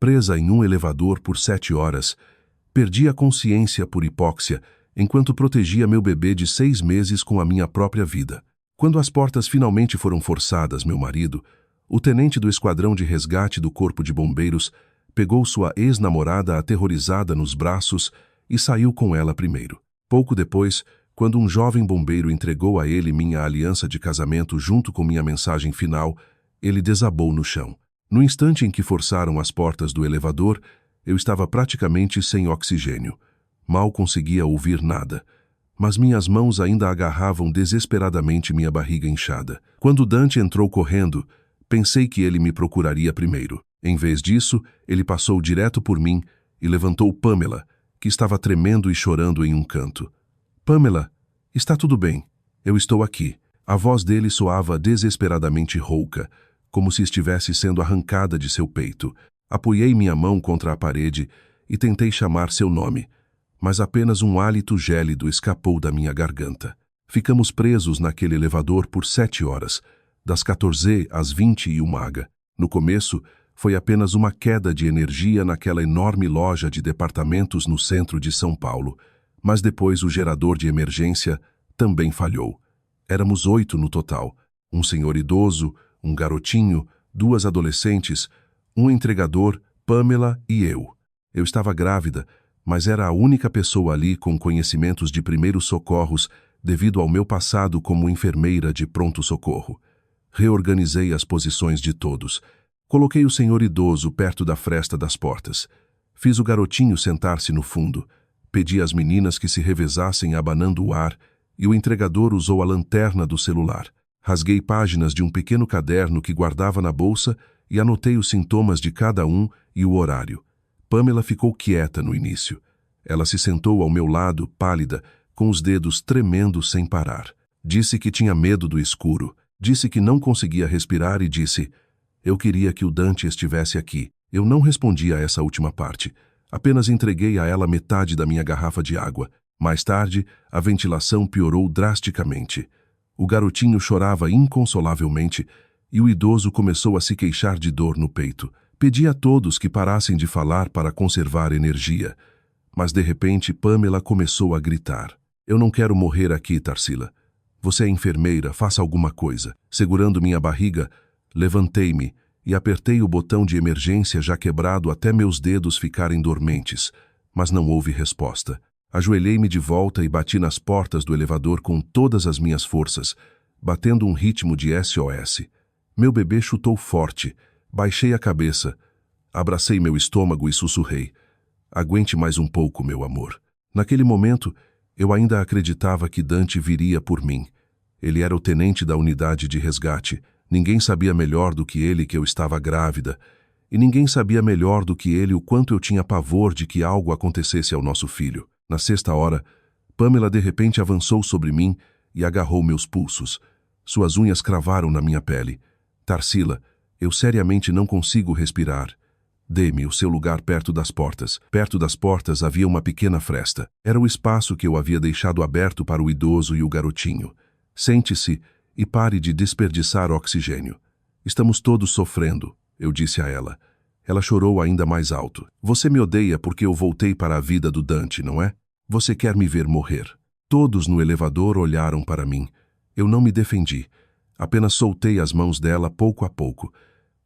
presa em um elevador por 7 horas. Perdi a consciência por hipóxia, enquanto protegia meu bebê de 6 meses com a minha própria vida. Quando as portas finalmente foram forçadas, meu marido, o tenente do esquadrão de resgate do Corpo de Bombeiros, pegou sua ex-namorada aterrorizada nos braços e saiu com ela primeiro. Pouco depois, quando um jovem bombeiro entregou a ele minha aliança de casamento junto com minha mensagem final, ele desabou no chão. No instante em que forçaram as portas do elevador, eu estava praticamente sem oxigênio. Mal conseguia ouvir nada, mas minhas mãos ainda agarravam desesperadamente minha barriga inchada. Quando Dante entrou correndo, pensei que ele me procuraria primeiro. Em vez disso, ele passou direto por mim e levantou Pamela, que estava tremendo e chorando em um canto. Pamela, está tudo bem. Eu estou aqui. A voz dele soava desesperadamente rouca, como se estivesse sendo arrancada de seu peito. Apoiei minha mão contra a parede e tentei chamar seu nome, mas apenas um hálito gélido escapou da minha garganta. Ficamos presos naquele elevador por 7 horas, das 14 às 21h. No começo, foi apenas uma queda de energia naquela enorme loja de departamentos no centro de São Paulo, mas depois o gerador de emergência também falhou. Éramos 8 no total, um senhor idoso, um garotinho, 2 adolescentes, um entregador, Pamela e eu. Eu estava grávida, mas era a única pessoa ali com conhecimentos de primeiros socorros devido ao meu passado como enfermeira de pronto-socorro. Reorganizei as posições de todos. Coloquei o senhor idoso perto da fresta das portas. Fiz o garotinho sentar-se no fundo. Pedi às meninas que se revezassem abanando o ar e o entregador usou a lanterna do celular. Rasguei páginas de um pequeno caderno que guardava na bolsa e anotei os sintomas de cada um e o horário. Pamela ficou quieta no início. Ela se sentou ao meu lado, pálida, com os dedos tremendo sem parar. Disse que tinha medo do escuro. Disse que não conseguia respirar e disse: "Eu queria que o Dante estivesse aqui." Eu não respondi a essa última parte. Apenas entreguei a ela metade da minha garrafa de água. Mais tarde, a ventilação piorou drasticamente. O garotinho chorava inconsolavelmente e o idoso começou a se queixar de dor no peito. Pedi a todos que parassem de falar para conservar energia. Mas de repente Pamela começou a gritar: "Eu não quero morrer aqui, Tarsila. Você é enfermeira, faça alguma coisa." Segurando minha barriga, levantei-me e apertei o botão de emergência já quebrado até meus dedos ficarem dormentes, mas não houve resposta. Ajoelhei-me de volta e bati nas portas do elevador com todas as minhas forças, batendo um ritmo de SOS. Meu bebê chutou forte. Baixei a cabeça, abracei meu estômago e sussurrei: "Aguente mais um pouco, meu amor." Naquele momento, eu ainda acreditava que Dante viria por mim. Ele era o tenente da unidade de resgate. Ninguém sabia melhor do que ele que eu estava grávida. E ninguém sabia melhor do que ele o quanto eu tinha pavor de que algo acontecesse ao nosso filho. Na 6ª hora, Pamela de repente avançou sobre mim e agarrou meus pulsos. Suas unhas cravaram na minha pele. "Tarsila, eu seriamente não consigo respirar. Dê-me o seu lugar perto das portas." Perto das portas havia uma pequena fresta. Era o espaço que eu havia deixado aberto para o idoso e o garotinho. "Sente-se e pare de desperdiçar oxigênio. Estamos todos sofrendo", eu disse a ela. Ela chorou ainda mais alto. "Você me odeia porque eu voltei para a vida do Dante, não é? Você quer me ver morrer." Todos no elevador olharam para mim. Eu não me defendi. Apenas soltei as mãos dela pouco a pouco.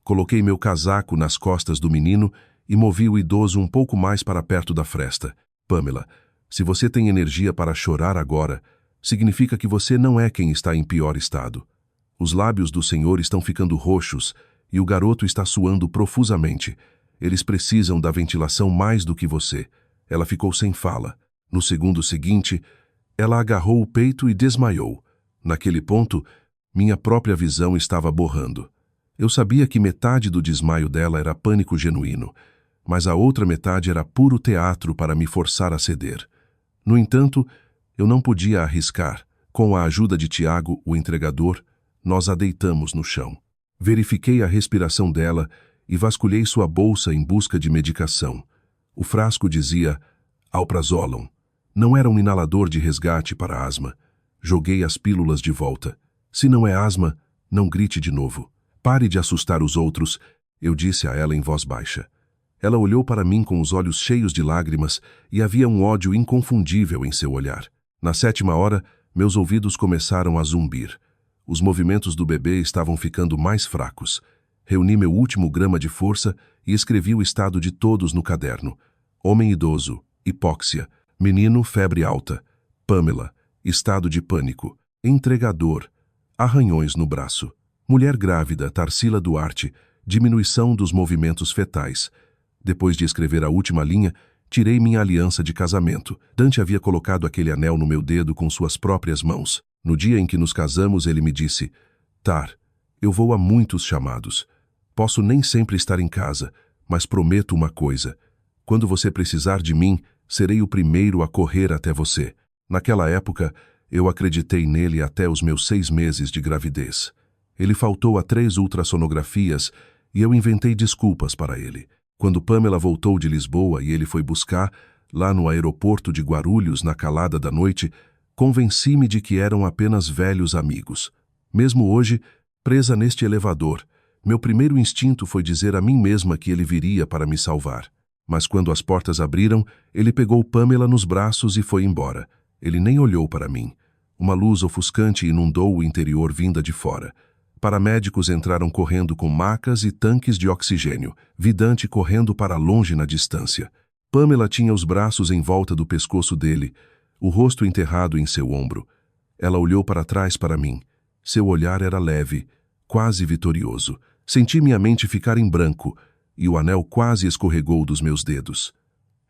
Coloquei meu casaco nas costas do menino e movi o idoso um pouco mais para perto da fresta. "Pamela, se você tem energia para chorar agora, significa que você não é quem está em pior estado. Os lábios do senhor estão ficando roxos e o garoto está suando profusamente. Eles precisam da ventilação mais do que você." Ela ficou sem fala. No segundo seguinte, ela agarrou o peito e desmaiou. Naquele ponto, minha própria visão estava borrando. Eu sabia que metade do desmaio dela era pânico genuíno, mas a outra metade era puro teatro para me forçar a ceder. No entanto, eu não podia arriscar. Com a ajuda de Tiago, o entregador, nós a deitamos no chão. Verifiquei a respiração dela e vasculhei sua bolsa em busca de medicação. O frasco dizia alprazolam. Não era um inalador de resgate para asma. Joguei as pílulas de volta. "Se não é asma, não grite de novo. Pare de assustar os outros", eu disse a ela em voz baixa. Ela olhou para mim com os olhos cheios de lágrimas e havia um ódio inconfundível em seu olhar. Na 7ª hora, meus ouvidos começaram a zumbir. Os movimentos do bebê estavam ficando mais fracos. Reuni meu último grama de força e escrevi o estado de todos no caderno. Homem idoso, hipóxia. Menino, febre alta. Pamela, estado de pânico. Entregador, arranhões no braço. Mulher grávida, Tarsila Duarte, diminuição dos movimentos fetais. Depois de escrever a última linha, tirei minha aliança de casamento. Dante havia colocado aquele anel no meu dedo com suas próprias mãos. No dia em que nos casamos, ele me disse: Tar, eu vou a muitos chamados. Posso nem sempre estar em casa, mas prometo uma coisa. Quando você precisar de mim, serei o primeiro a correr até você. Naquela época, eu acreditei nele até os meus 6 meses de gravidez. Ele faltou a 3 ultrassonografias e eu inventei desculpas para ele. Quando Pamela voltou de Lisboa e ele foi buscar, lá no aeroporto de Guarulhos, na calada da noite, convenci-me de que eram apenas velhos amigos. Mesmo hoje, presa neste elevador, meu primeiro instinto foi dizer a mim mesma que ele viria para me salvar. Mas quando as portas abriram, ele pegou Pamela nos braços e foi embora. Ele nem olhou para mim. Uma luz ofuscante inundou o interior vinda de fora. Paramédicos entraram correndo com macas e tanques de oxigênio. Vi Dante correndo para longe na distância. Pamela tinha os braços em volta do pescoço dele, o rosto enterrado em seu ombro. Ela olhou para trás para mim. Seu olhar era leve, quase vitorioso. Senti minha mente ficar em branco e o anel quase escorregou dos meus dedos.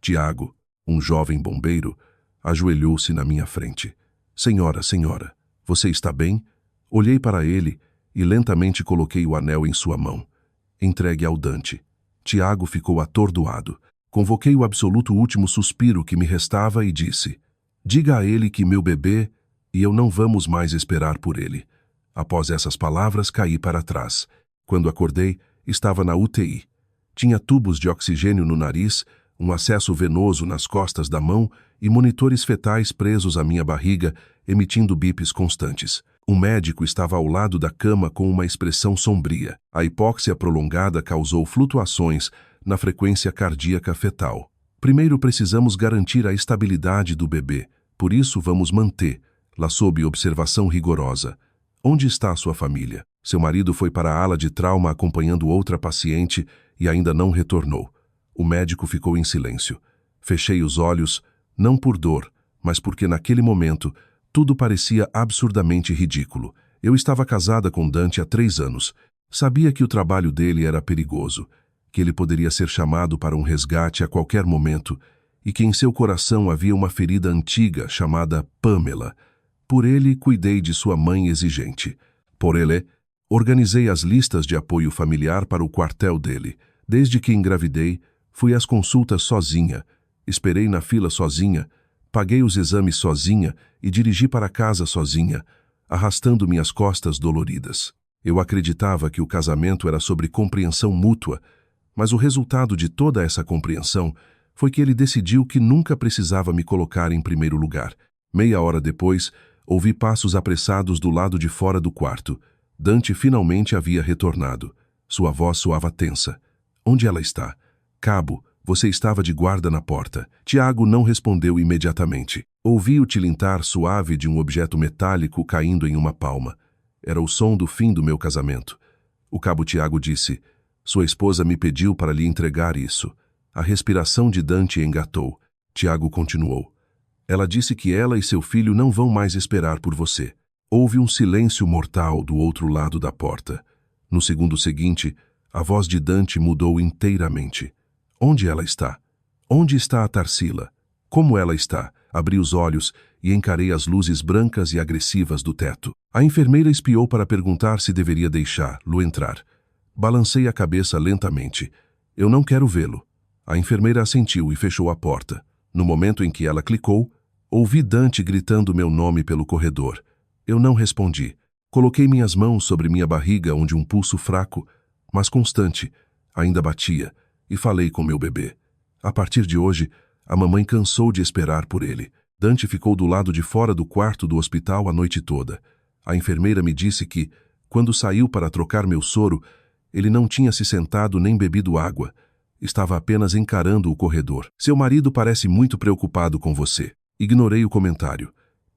Tiago, um jovem bombeiro, ajoelhou-se na minha frente. Senhora, senhora, você está bem? Olhei para ele e lentamente coloquei o anel em sua mão. Entregue ao Dante. Tiago ficou atordoado. Convoquei o absoluto último suspiro que me restava e disse: diga a ele que meu bebê e eu não vamos mais esperar por ele. Após essas palavras, caí para trás. Quando acordei, estava na UTI. Tinha tubos de oxigênio no nariz, um acesso venoso nas costas da mão e monitores fetais presos à minha barriga, emitindo bips constantes. Um médico estava ao lado da cama com uma expressão sombria. A hipóxia prolongada causou flutuações na frequência cardíaca fetal. Primeiro precisamos garantir a estabilidade do bebê, por isso vamos mantê-la sob observação rigorosa. Onde está sua família? Seu marido foi para a ala de trauma acompanhando outra paciente e ainda não retornou. O médico ficou em silêncio. Fechei os olhos, não por dor, mas porque naquele momento tudo parecia absurdamente ridículo. Eu estava casada com Dante há 3 anos. Sabia que o trabalho dele era perigoso, que ele poderia ser chamado para um resgate a qualquer momento e que em seu coração havia uma ferida antiga chamada Pamela. Por ele, cuidei de sua mãe exigente. Por ele, organizei as listas de apoio familiar para o quartel dele. Desde que engravidei, fui às consultas sozinha, esperei na fila sozinha, paguei os exames sozinha e dirigi para casa sozinha, arrastando minhas costas doloridas. Eu acreditava que o casamento era sobre compreensão mútua, mas o resultado de toda essa compreensão foi que ele decidiu que nunca precisava me colocar em primeiro lugar. Meia hora depois, ouvi passos apressados do lado de fora do quarto. Dante finalmente havia retornado. Sua voz soava tensa. Onde ela está? Cabo, você estava de guarda na porta. Tiago não respondeu imediatamente. Ouvi o tilintar suave de um objeto metálico caindo em uma palma. Era o som do fim do meu casamento. O cabo Tiago disse: sua esposa me pediu para lhe entregar isso. A respiração de Dante engatou. Tiago continuou. Ela disse que ela e seu filho não vão mais esperar por você. Houve um silêncio mortal do outro lado da porta. No segundo seguinte, a voz de Dante mudou inteiramente. Onde ela está? Onde está a Tarsila? Como ela está? Abri os olhos e encarei as luzes brancas e agressivas do teto. A enfermeira espiou para perguntar se deveria deixá-lo entrar. Balancei a cabeça lentamente. Eu não quero vê-lo. A enfermeira assentiu e fechou a porta. No momento em que ela clicou, ouvi Dante gritando meu nome pelo corredor. Eu não respondi. Coloquei minhas mãos sobre minha barriga, onde um pulso fraco, mas constante, ainda batia, e falei com meu bebê. A partir de hoje, a mamãe cansou de esperar por ele. Dante ficou do lado de fora do quarto do hospital a noite toda. A enfermeira me disse que, quando saiu para trocar meu soro, ele não tinha se sentado nem bebido água. Estava apenas encarando o corredor. Seu marido parece muito preocupado com você. Ignorei o comentário.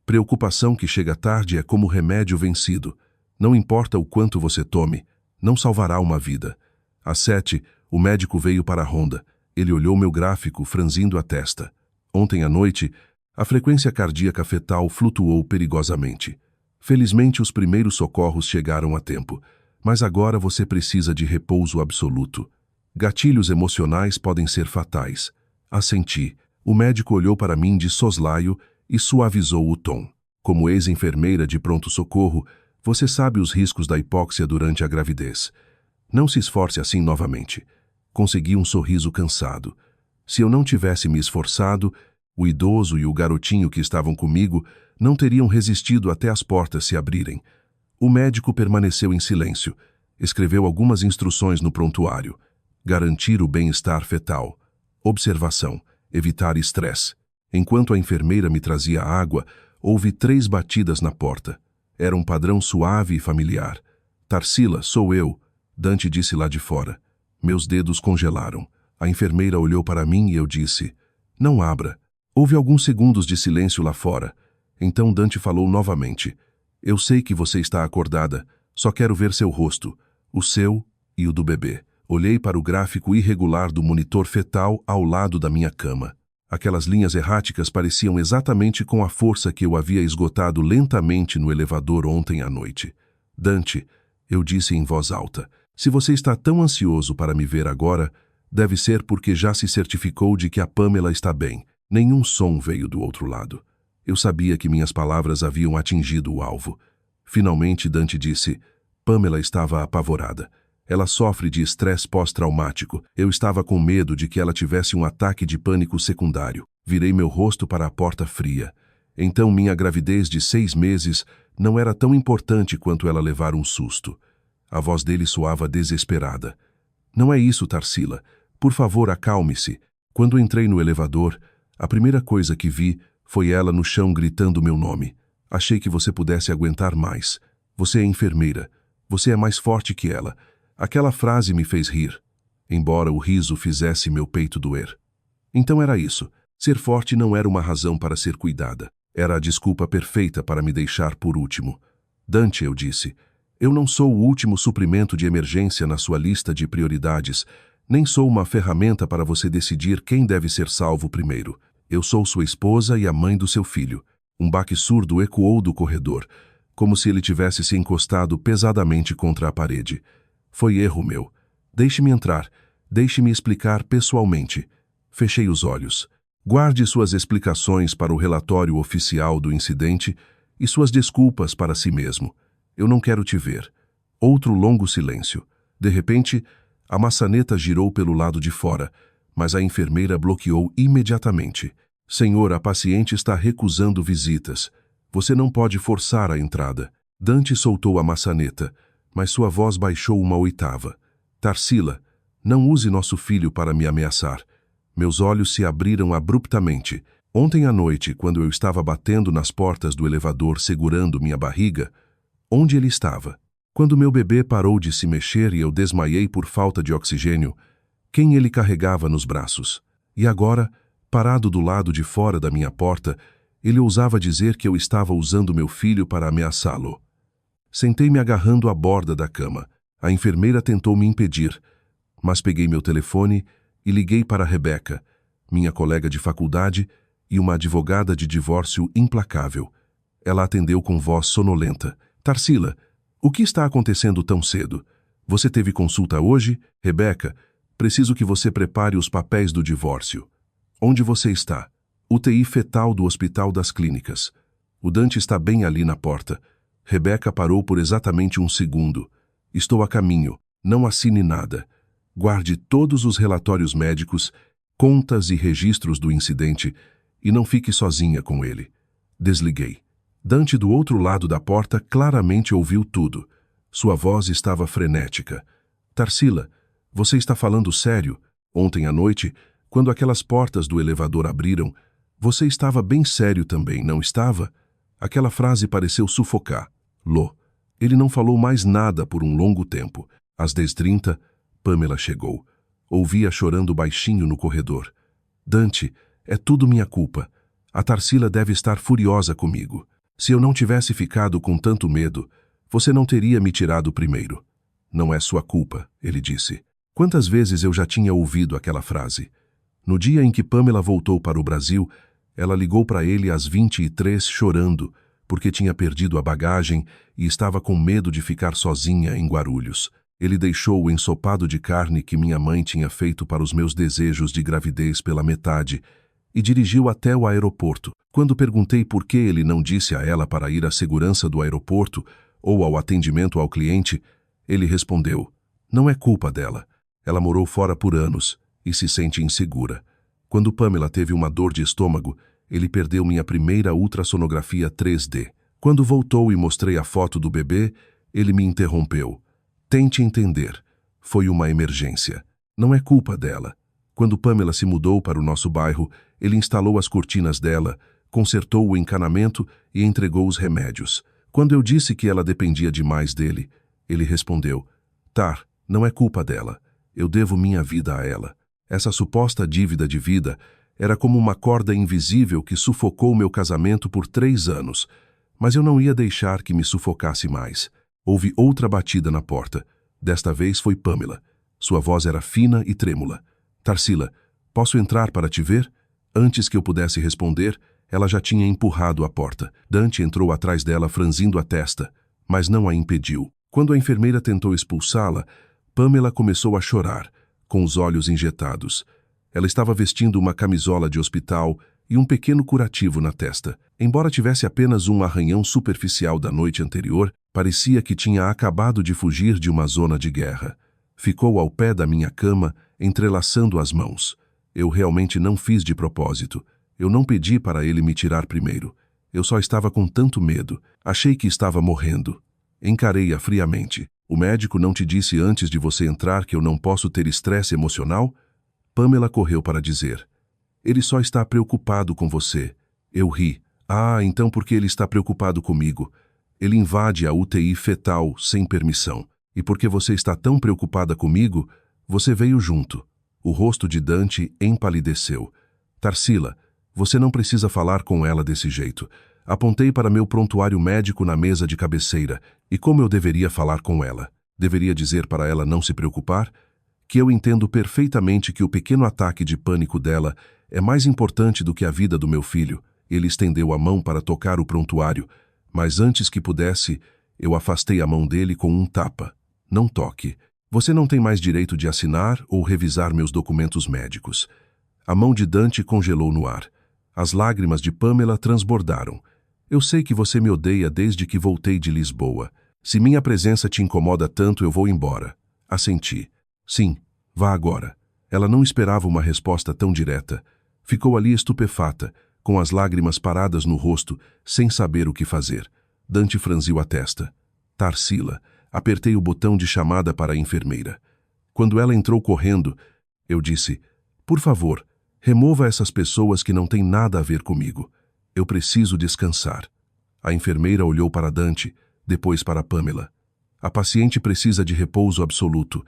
Preocupação que chega tarde é como remédio vencido. Não importa o quanto você tome, não salvará uma vida. Às 7, o médico veio para a ronda. Ele olhou meu gráfico, franzindo a testa. Ontem à noite, a frequência cardíaca fetal flutuou perigosamente. Felizmente, os primeiros socorros chegaram a tempo. Mas agora você precisa de repouso absoluto. Gatilhos emocionais podem ser fatais. Assenti. O médico olhou para mim de soslaio e suavizou o tom. Como ex-enfermeira de pronto-socorro, você sabe os riscos da hipóxia durante a gravidez. Não se esforce assim novamente. Consegui um sorriso cansado. Se eu não tivesse me esforçado, o idoso e o garotinho que estavam comigo não teriam resistido até as portas se abrirem. O médico permaneceu em silêncio. Escreveu algumas instruções no prontuário. Garantir o bem-estar fetal. Observação. Evitar estresse. Enquanto a enfermeira me trazia água, houve 3 batidas na porta. Era um padrão suave e familiar. Tarsila, sou eu, Dante disse lá de fora. Meus dedos congelaram. A enfermeira olhou para mim e eu disse, não abra. Houve alguns segundos de silêncio lá fora. Então Dante falou novamente. Eu sei que você está acordada, só quero ver seu rosto, o seu e o do bebê. Olhei para o gráfico irregular do monitor fetal ao lado da minha cama. Aquelas linhas erráticas pareciam exatamente com a força que eu havia esgotado lentamente no elevador ontem à noite. Dante, eu disse em voz alta, se você está tão ansioso para me ver agora, deve ser porque já se certificou de que a Pamela está bem. Nenhum som veio do outro lado. Eu sabia que minhas palavras haviam atingido o alvo. Finalmente Dante disse, Pamela estava apavorada. Ela sofre de estresse pós-traumático. Eu estava com medo de que ela tivesse um ataque de pânico secundário. Virei meu rosto para a porta fria. Então minha gravidez de 6 meses não era tão importante quanto ela levar um susto. A voz dele soava desesperada. Não é isso, Tarsila. Por favor, acalme-se. Quando entrei no elevador, a primeira coisa que vi foi ela no chão gritando meu nome. Achei que você pudesse aguentar mais. Você é enfermeira. Você é mais forte que ela. Aquela frase me fez rir, embora o riso fizesse meu peito doer. Então era isso. Ser forte não era uma razão para ser cuidada. Era a desculpa perfeita para me deixar por último. Dante, eu disse, eu não sou o último suprimento de emergência na sua lista de prioridades, nem sou uma ferramenta para você decidir quem deve ser salvo primeiro. Eu sou sua esposa e a mãe do seu filho. Um baque surdo ecoou do corredor, como se ele tivesse se encostado pesadamente contra a parede. Foi erro meu. Deixe-me entrar. Deixe-me explicar pessoalmente. Fechei os olhos. Guarde suas explicações para o relatório oficial do incidente e suas desculpas para si mesmo. Eu não quero te ver. Outro longo silêncio. De repente, a maçaneta girou pelo lado de fora, mas a enfermeira bloqueou imediatamente. Senhor, a paciente está recusando visitas. Você não pode forçar a entrada. Dante soltou a maçaneta, mas sua voz baixou uma oitava. Tarsila, não use nosso filho para me ameaçar. Meus olhos se abriram abruptamente. Ontem à noite, quando eu estava batendo nas portas do elevador segurando minha barriga, onde ele estava? Quando meu bebê parou de se mexer e eu desmaiei por falta de oxigênio, quem ele carregava nos braços? E agora, parado do lado de fora da minha porta, ele ousava dizer que eu estava usando meu filho para ameaçá-lo. Sentei-me agarrando a borda da cama. A enfermeira tentou me impedir, mas peguei meu telefone e liguei para Rebeca, minha colega de faculdade e uma advogada de divórcio implacável. Ela atendeu com voz sonolenta. Tarsila, o que está acontecendo tão cedo? Você teve consulta hoje? Rebeca, preciso que você prepare os papéis do divórcio. Onde você está? UTI fetal do Hospital das Clínicas. O Dante está bem ali na porta. Rebeca parou por exatamente um segundo. Estou a caminho. Não assine nada. Guarde todos os relatórios médicos, contas e registros do incidente e não fique sozinha com ele. Desliguei. Dante, do outro lado da porta, claramente ouviu tudo. Sua voz estava frenética. Tarsila, você está falando sério? Ontem à noite, quando aquelas portas do elevador abriram, você estava bem sério também, não estava? Aquela frase pareceu sufocar. Lô. Ele não falou mais nada por um longo tempo. Às 10h30, Pamela chegou. Ouvia chorando baixinho no corredor. Dante, é tudo minha culpa. A Tarsila deve estar furiosa comigo. Se eu não tivesse ficado com tanto medo, você não teria me tirado primeiro. Não é sua culpa, ele disse. Quantas vezes eu já tinha ouvido aquela frase? No dia em que Pamela voltou para o Brasil, ela ligou para ele às 23 chorando, porque tinha perdido a bagagem e estava com medo de ficar sozinha em Guarulhos. Ele deixou o ensopado de carne que minha mãe tinha feito para os meus desejos de gravidez pela metade e dirigiu até o aeroporto. Quando perguntei por que ele não disse a ela para ir à segurança do aeroporto ou ao atendimento ao cliente, ele respondeu: não é culpa dela. Ela morou fora por anos e se sente insegura. Quando Pamela teve uma dor de estômago, ele perdeu minha primeira ultrassonografia 3D. Quando voltou e mostrei a foto do bebê, ele me interrompeu. Tente entender. Foi uma emergência. Não é culpa dela. Quando Pamela se mudou para o nosso bairro, ele instalou as cortinas dela, consertou o encanamento e entregou os remédios. Quando eu disse que ela dependia demais dele, ele respondeu: Tar, não é culpa dela. Eu devo minha vida a ela. Essa suposta dívida de vida era como uma corda invisível que sufocou meu casamento por 3 anos. Mas eu não ia deixar que me sufocasse mais. Houve outra batida na porta. Desta vez foi Pamela. Sua voz era fina e trêmula. Tarsila, posso entrar para te ver? Antes que eu pudesse responder, ela já tinha empurrado a porta. Dante entrou atrás dela franzindo a testa, mas não a impediu. Quando a enfermeira tentou expulsá-la, Pamela começou a chorar, com os olhos injetados. Ela estava vestindo uma camisola de hospital e um pequeno curativo na testa. Embora tivesse apenas um arranhão superficial da noite anterior, parecia que tinha acabado de fugir de uma zona de guerra. Ficou ao pé da minha cama, entrelaçando as mãos. Eu realmente não fiz de propósito. Eu não pedi para ele me tirar primeiro. Eu só estava com tanto medo. Achei que estava morrendo. Encarei-a friamente. O médico não te disse antes de você entrar que eu não posso ter estresse emocional? Pamela correu para dizer. Ele só está preocupado com você. Eu ri. Ah, então por que ele está preocupado comigo? Ele invade a UTI fetal sem permissão. E porque você está tão preocupada comigo, você veio junto. O rosto de Dante empalideceu. Tarsila, você não precisa falar com ela desse jeito. Apontei para meu prontuário médico na mesa de cabeceira. E como eu deveria falar com ela? Deveria dizer para ela não se preocupar? Que eu entendo perfeitamente que o pequeno ataque de pânico dela é mais importante do que a vida do meu filho. Ele estendeu a mão para tocar o prontuário, mas antes que pudesse, eu afastei a mão dele com um tapa. Não toque. Você não tem mais direito de assinar ou revisar meus documentos médicos. A mão de Dante congelou no ar. As lágrimas de Pamela transbordaram. Eu sei que você me odeia desde que voltei de Lisboa. Se minha presença te incomoda tanto, eu vou embora. Assenti. Sim, vá agora. Ela não esperava uma resposta tão direta. Ficou ali estupefata, com as lágrimas paradas no rosto, sem saber o que fazer. Dante franziu a testa. Tarsila. Apertei o botão de chamada para a enfermeira. Quando ela entrou correndo, eu disse: por favor, remova essas pessoas que não têm nada a ver comigo. Eu preciso descansar. A enfermeira olhou para Dante, depois para Pamela. A paciente precisa de repouso absoluto.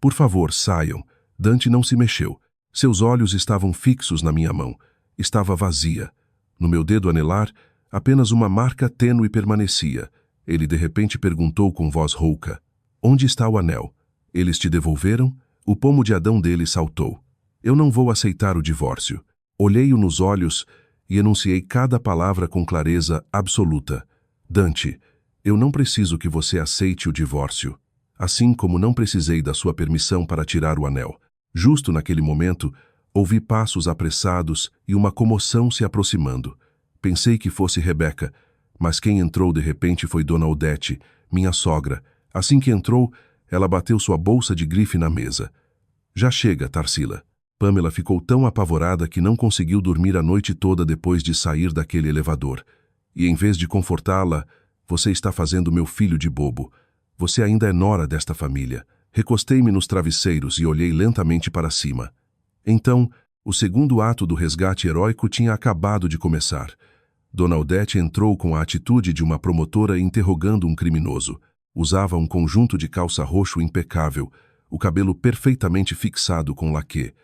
Por favor, saiam. Dante não se mexeu. Seus olhos estavam fixos na minha mão. Estava vazia. No meu dedo anelar, apenas uma marca tênue permanecia. Ele de repente perguntou com voz rouca: onde está o anel? Eles te devolveram? O pomo de Adão dele saltou. Eu não vou aceitar o divórcio. Olhei-o nos olhos e enunciei cada palavra com clareza absoluta. Dante, eu não preciso que você aceite o divórcio. Assim como não precisei da sua permissão para tirar o anel. Justo naquele momento, ouvi passos apressados e uma comoção se aproximando. Pensei que fosse Rebeca, mas quem entrou de repente foi Dona Odete, minha sogra. Assim que entrou, ela bateu sua bolsa de grife na mesa. Já chega, Tarsila. Pamela ficou tão apavorada que não conseguiu dormir a noite toda depois de sair daquele elevador. E em vez de confortá-la, você está fazendo meu filho de bobo. Você ainda é nora desta família. Recostei-me nos travesseiros e olhei lentamente para cima. Então, o segundo ato do resgate heróico tinha acabado de começar. Dona Odete entrou com a atitude de uma promotora interrogando um criminoso. Usava um conjunto de calça roxo impecável, os olhos o cabelo perfeitamente fixado com laquê,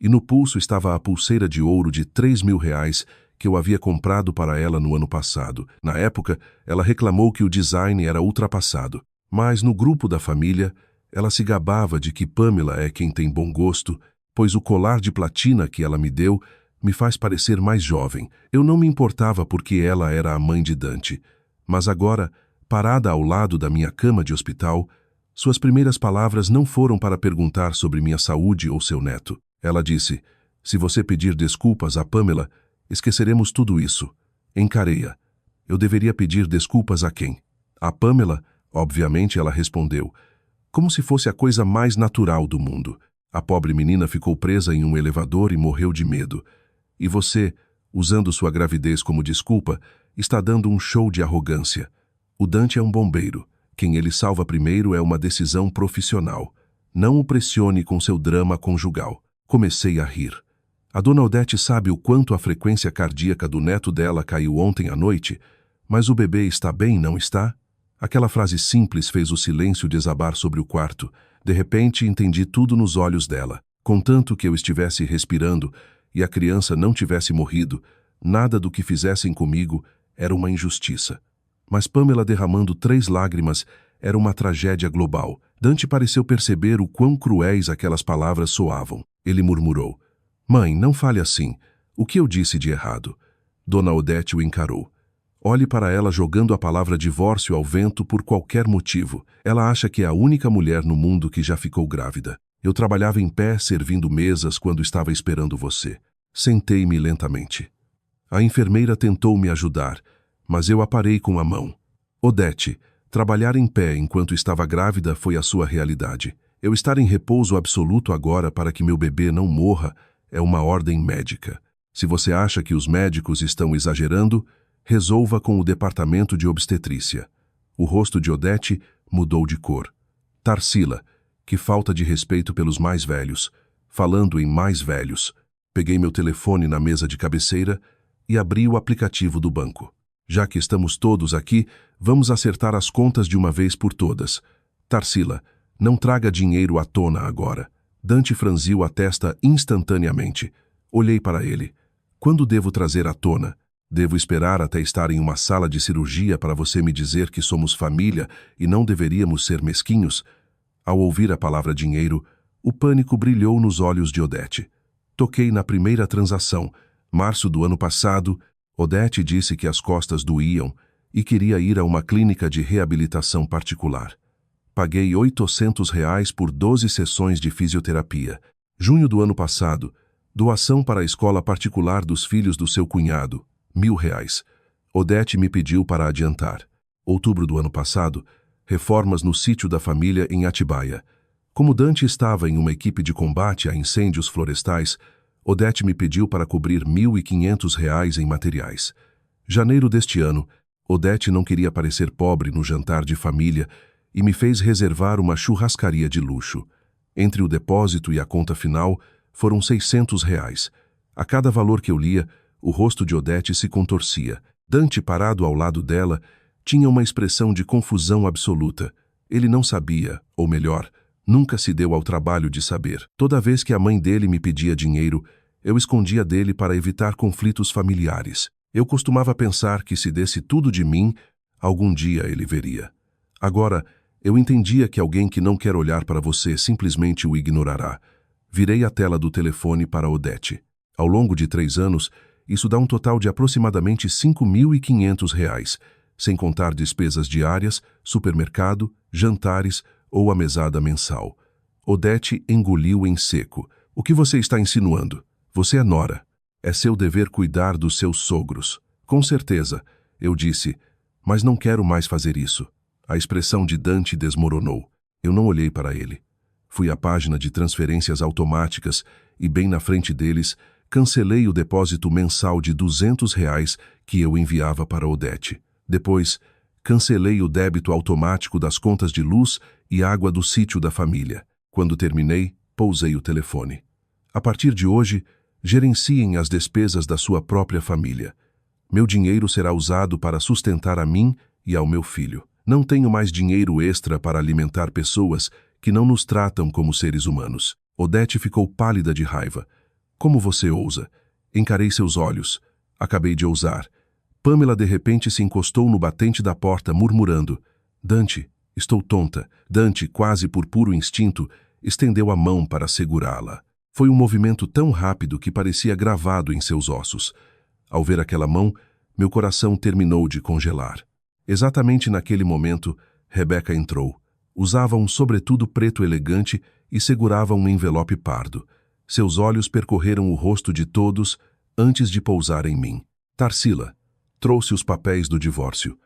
e no pulso estava a pulseira de ouro de R$ 3.000 que eu havia comprado para ela no ano passado. Na época, ela reclamou que o design era ultrapassado, mas no grupo da família, ela se gabava de que Pamela é quem tem bom gosto, pois o colar de platina que ela me deu me faz parecer mais jovem. Eu não me importava porque ela era a mãe de Dante, mas agora, parada ao lado da minha cama de hospital, suas primeiras palavras não foram para perguntar sobre minha saúde ou seu neto. Ela disse: "Se você pedir desculpas a Pamela, esqueceremos tudo isso." Encarei-a. Eu deveria pedir desculpas a quem? A Pamela? Obviamente, ela respondeu, como se fosse a coisa mais natural do mundo. A pobre menina ficou presa em um elevador e morreu de medo. E você, usando sua gravidez como desculpa, está dando um show de arrogância. O Dante é um bombeiro. Quem ele salva primeiro é uma decisão profissional. Não o pressione com seu drama conjugal. Comecei a rir. A dona Odete sabe o quanto a frequência cardíaca do neto dela caiu ontem à noite, mas o bebê está bem, não está? Aquela frase simples fez o silêncio desabar sobre o quarto. De repente, entendi tudo nos olhos dela. Contanto que eu estivesse respirando e a criança não tivesse morrido, nada do que fizessem comigo era uma injustiça. Mas Pamela derramando 3 lágrimas era uma tragédia global. Dante pareceu perceber o quão cruéis aquelas palavras soavam. Ele murmurou: "Mãe, não fale assim. O que eu disse de errado?" Dona Odete o encarou. Olhe para ela jogando a palavra divórcio ao vento por qualquer motivo. Ela acha que é a única mulher no mundo que já ficou grávida. Eu trabalhava em pé, servindo mesas quando estava esperando você. Sentei-me lentamente. A enfermeira tentou me ajudar, mas eu a parei com a mão. Odete, trabalhar em pé enquanto estava grávida foi a sua realidade. Eu estar em repouso absoluto agora para que meu bebê não morra é uma ordem médica. Se você acha que os médicos estão exagerando, resolva com o departamento de obstetrícia. O rosto de Odete mudou de cor. Tarsila, que falta de respeito pelos mais velhos. Falando em mais velhos, peguei meu telefone na mesa de cabeceira e abri o aplicativo do banco. Já que estamos todos aqui, vamos acertar as contas de uma vez por todas. Tarsila, não traga dinheiro à tona agora. Dante franziu a testa instantaneamente. Olhei para ele. Quando devo trazer à tona? Devo esperar até estar em uma sala de cirurgia para você me dizer que somos família e não deveríamos ser mesquinhos? Ao ouvir a palavra dinheiro, o pânico brilhou nos olhos de Odete. Toquei na primeira transação. Março do ano passado, Odete disse que as costas doíam e queria ir a uma clínica de reabilitação particular. Paguei R$ 800 por 12 sessões de fisioterapia. Junho do ano passado, doação para a escola particular dos filhos do seu cunhado, R$ 1.000. Odete me pediu para adiantar. Outubro do ano passado, reformas no sítio da família em Atibaia. Como Dante estava em uma equipe de combate a incêndios florestais, Odete me pediu para cobrir R$ 1.500 em materiais. Janeiro deste ano, Odete não queria parecer pobre no jantar de família e me fez reservar uma churrascaria de luxo. Entre o depósito e a conta final, foram R$ 600. A cada valor que eu lia, o rosto de Odete se contorcia. Dante, parado ao lado dela, tinha uma expressão de confusão absoluta. Ele não sabia, ou melhor, nunca se deu ao trabalho de saber. Toda vez que a mãe dele me pedia dinheiro, eu escondia dele para evitar conflitos familiares. Eu costumava pensar que se desse tudo de mim, algum dia ele veria. Agora, eu entendia que alguém que não quer olhar para você simplesmente o ignorará. Virei a tela do telefone para Odete. Ao longo de 3 anos, isso dá um total de aproximadamente R$ 5.500, sem contar despesas diárias, supermercado, jantares ou a mesada mensal. Odete engoliu em seco. O que você está insinuando? Você é nora. É seu dever cuidar dos seus sogros. Com certeza, eu disse, mas não quero mais fazer isso. A expressão de Dante desmoronou. Eu não olhei para ele. Fui à página de transferências automáticas e, bem na frente deles, cancelei o depósito mensal de R$ 200 que eu enviava para Odete. Depois, cancelei o débito automático das contas de luz e água do sítio da família. Quando terminei, pousei o telefone. A partir de hoje, gerenciem as despesas da sua própria família. Meu dinheiro será usado para sustentar a mim e ao meu filho. Não tenho mais dinheiro extra para alimentar pessoas que não nos tratam como seres humanos. Odete ficou pálida de raiva. Como você ousa? Encarei seus olhos. Acabei de ousar. Pamela de repente se encostou no batente da porta, murmurando: Dante, estou tonta. Dante, quase por puro instinto, estendeu a mão para segurá-la. Foi um movimento tão rápido que parecia gravado em seus ossos. Ao ver aquela mão, meu coração terminou de congelar. Exatamente naquele momento, Rebeca entrou. Usava um sobretudo preto elegante e segurava um envelope pardo. Seus olhos percorreram o rosto de todos antes de pousar em mim. Tarsila trouxe os papéis do divórcio.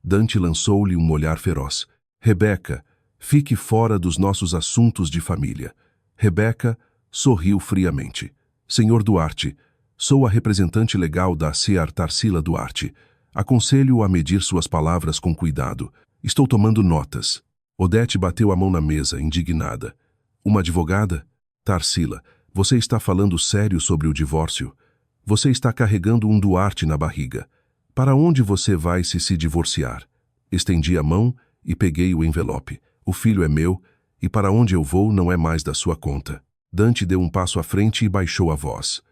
Dante lançou-lhe um olhar feroz. Rebeca, fique fora dos nossos assuntos de família. Rebeca sorriu friamente. Senhor Duarte, sou a representante legal da Sear Tarsila Duarte. Aconselho-o a medir suas palavras com cuidado. Estou tomando notas. Odete bateu a mão na mesa, indignada. Uma advogada? Tarsila, você está falando sério sobre o divórcio? Você está carregando um Duarte na barriga. Para onde você vai se divorciar? Estendi a mão e peguei o envelope. O filho é meu, e para onde eu vou não é mais da sua conta. Dante deu um passo à frente e baixou a voz.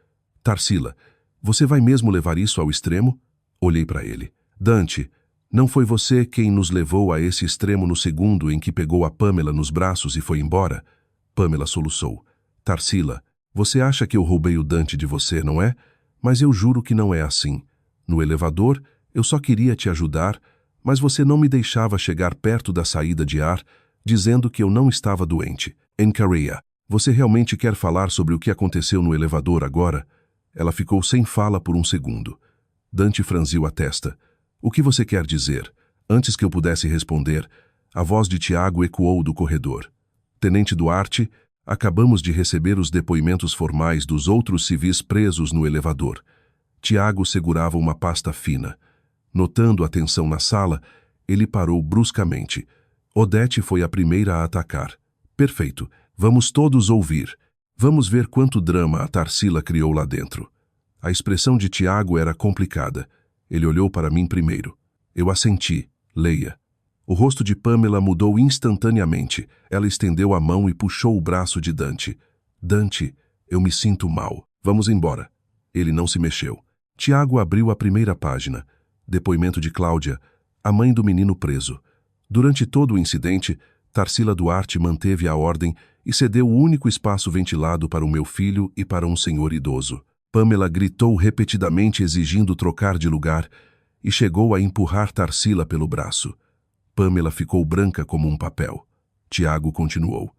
Tarsila, você vai mesmo levar isso ao extremo? Olhei para ele. Dante, não foi você quem nos levou a esse extremo no segundo em que pegou a Pamela nos braços e foi embora? Pamela soluçou. Tarsila, você acha que eu roubei o Dante de você, não é? Mas eu juro que não é assim. No elevador, eu só queria te ajudar, mas você não me deixava chegar perto da saída de ar, dizendo que eu não estava doente. Encarei-a. Você realmente quer falar sobre o que aconteceu no elevador agora? Ela ficou sem fala por um segundo. Dante franziu a testa. O que você quer dizer? Antes que eu pudesse responder, a voz de Tiago ecoou do corredor. Tenente Duarte, acabamos de receber os depoimentos formais dos outros civis presos no elevador. Tiago segurava uma pasta fina. Notando a tensão na sala, ele parou bruscamente. Odete foi a primeira a atacar. Perfeito. Vamos todos ouvir. Vamos ver quanto drama a Tarsila criou lá dentro. A expressão de Tiago era complicada. Ele olhou para mim primeiro. Eu assenti. Leia. O rosto de Pamela mudou instantaneamente. Ela estendeu a mão e puxou o braço de Dante. Dante, eu me sinto mal. Vamos embora. Ele não se mexeu. Tiago abriu a primeira página. Depoimento de Cláudia, a mãe do menino preso. Durante todo o incidente, Tarsila Duarte manteve a ordem e cedeu o único espaço ventilado para o meu filho e para um senhor idoso. Pamela gritou repetidamente exigindo trocar de lugar e chegou a empurrar Tarsila pelo braço. Pamela ficou branca como um papel. Tiago continuou.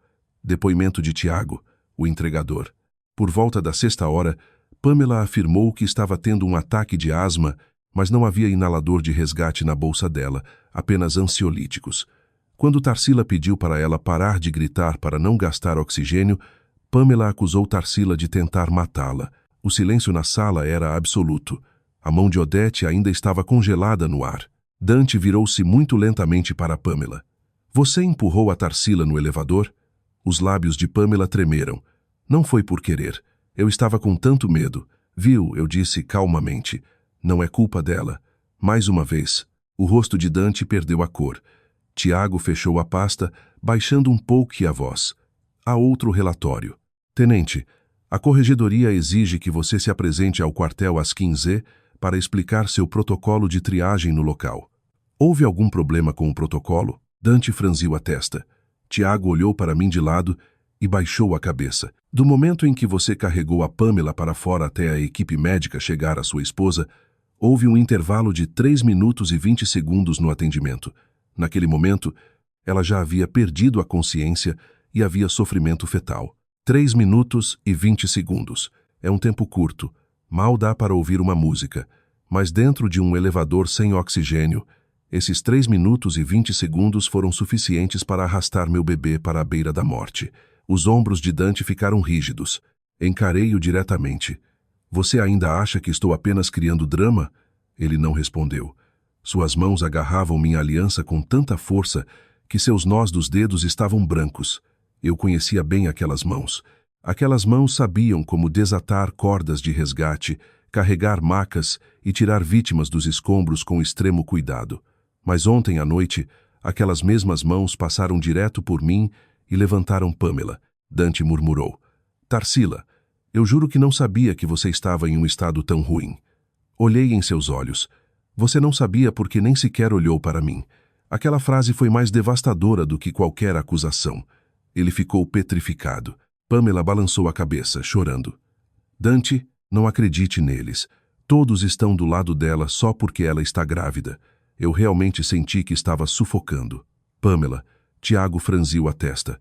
Depoimento de Tiago, o entregador. Por volta da 6ª, Pamela afirmou que estava tendo um ataque de asma, mas não havia inalador de resgate na bolsa dela, apenas ansiolíticos. Quando Tarsila pediu para ela parar de gritar para não gastar oxigênio, Pamela acusou Tarsila de tentar matá-la. O silêncio na sala era absoluto. A mão de Odete ainda estava congelada no ar. Dante virou-se muito lentamente para Pamela. Você empurrou a Tarsila no elevador? Os lábios de Pamela tremeram. Não foi por querer. Eu estava com tanto medo. Viu, eu disse calmamente. Não é culpa dela. Mais uma vez, o rosto de Dante perdeu a cor. Tiago fechou a pasta, baixando um pouco a voz. Há outro relatório. Tenente, a corregedoria exige que você se apresente ao quartel às 15h para explicar seu protocolo de triagem no local. Houve algum problema com o protocolo? Dante franziu a testa. Tiago olhou para mim de lado e baixou a cabeça. Do momento em que você carregou a Pamela para fora até a equipe médica chegar à sua esposa, houve um intervalo de 3 minutos e 20 segundos no atendimento. Naquele momento, ela já havia perdido a consciência e havia sofrimento fetal. 3 minutos e 20 segundos. É um tempo curto. Mal dá para ouvir uma música. Mas dentro de um elevador sem oxigênio, esses 3 minutos e 20 segundos foram suficientes para arrastar meu bebê para a beira da morte. Os ombros de Dante ficaram rígidos. Encarei-o diretamente. Você ainda acha que estou apenas criando drama? Ele não respondeu. Suas mãos agarravam minha aliança com tanta força que seus nós dos dedos estavam brancos. Eu conhecia bem aquelas mãos. Aquelas mãos sabiam como desatar cordas de resgate, carregar macas e tirar vítimas dos escombros com extremo cuidado. Mas ontem à noite, aquelas mesmas mãos passaram direto por mim e levantaram Pamela. Dante murmurou: Tarsila, eu juro que não sabia que você estava em um estado tão ruim. Olhei em seus olhos. Você não sabia porque nem sequer olhou para mim. Aquela frase foi mais devastadora do que qualquer acusação. Ele ficou petrificado. Pamela balançou a cabeça, chorando. Dante, não acredite neles. Todos estão do lado dela só porque ela está grávida. Eu realmente senti que estava sufocando. Pamela, Tiago franziu a testa.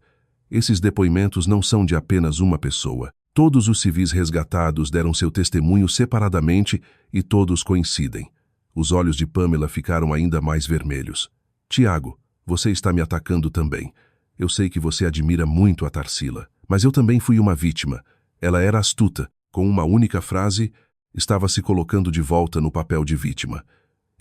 Esses depoimentos não são de apenas uma pessoa. Todos os civis resgatados deram seu testemunho separadamente e todos coincidem. Os olhos de Pamela ficaram ainda mais vermelhos. Tiago, você está me atacando também. Eu sei que você admira muito a Tarsila, mas eu também fui uma vítima. Ela era astuta. Com uma única frase, estava se colocando de volta no papel de vítima.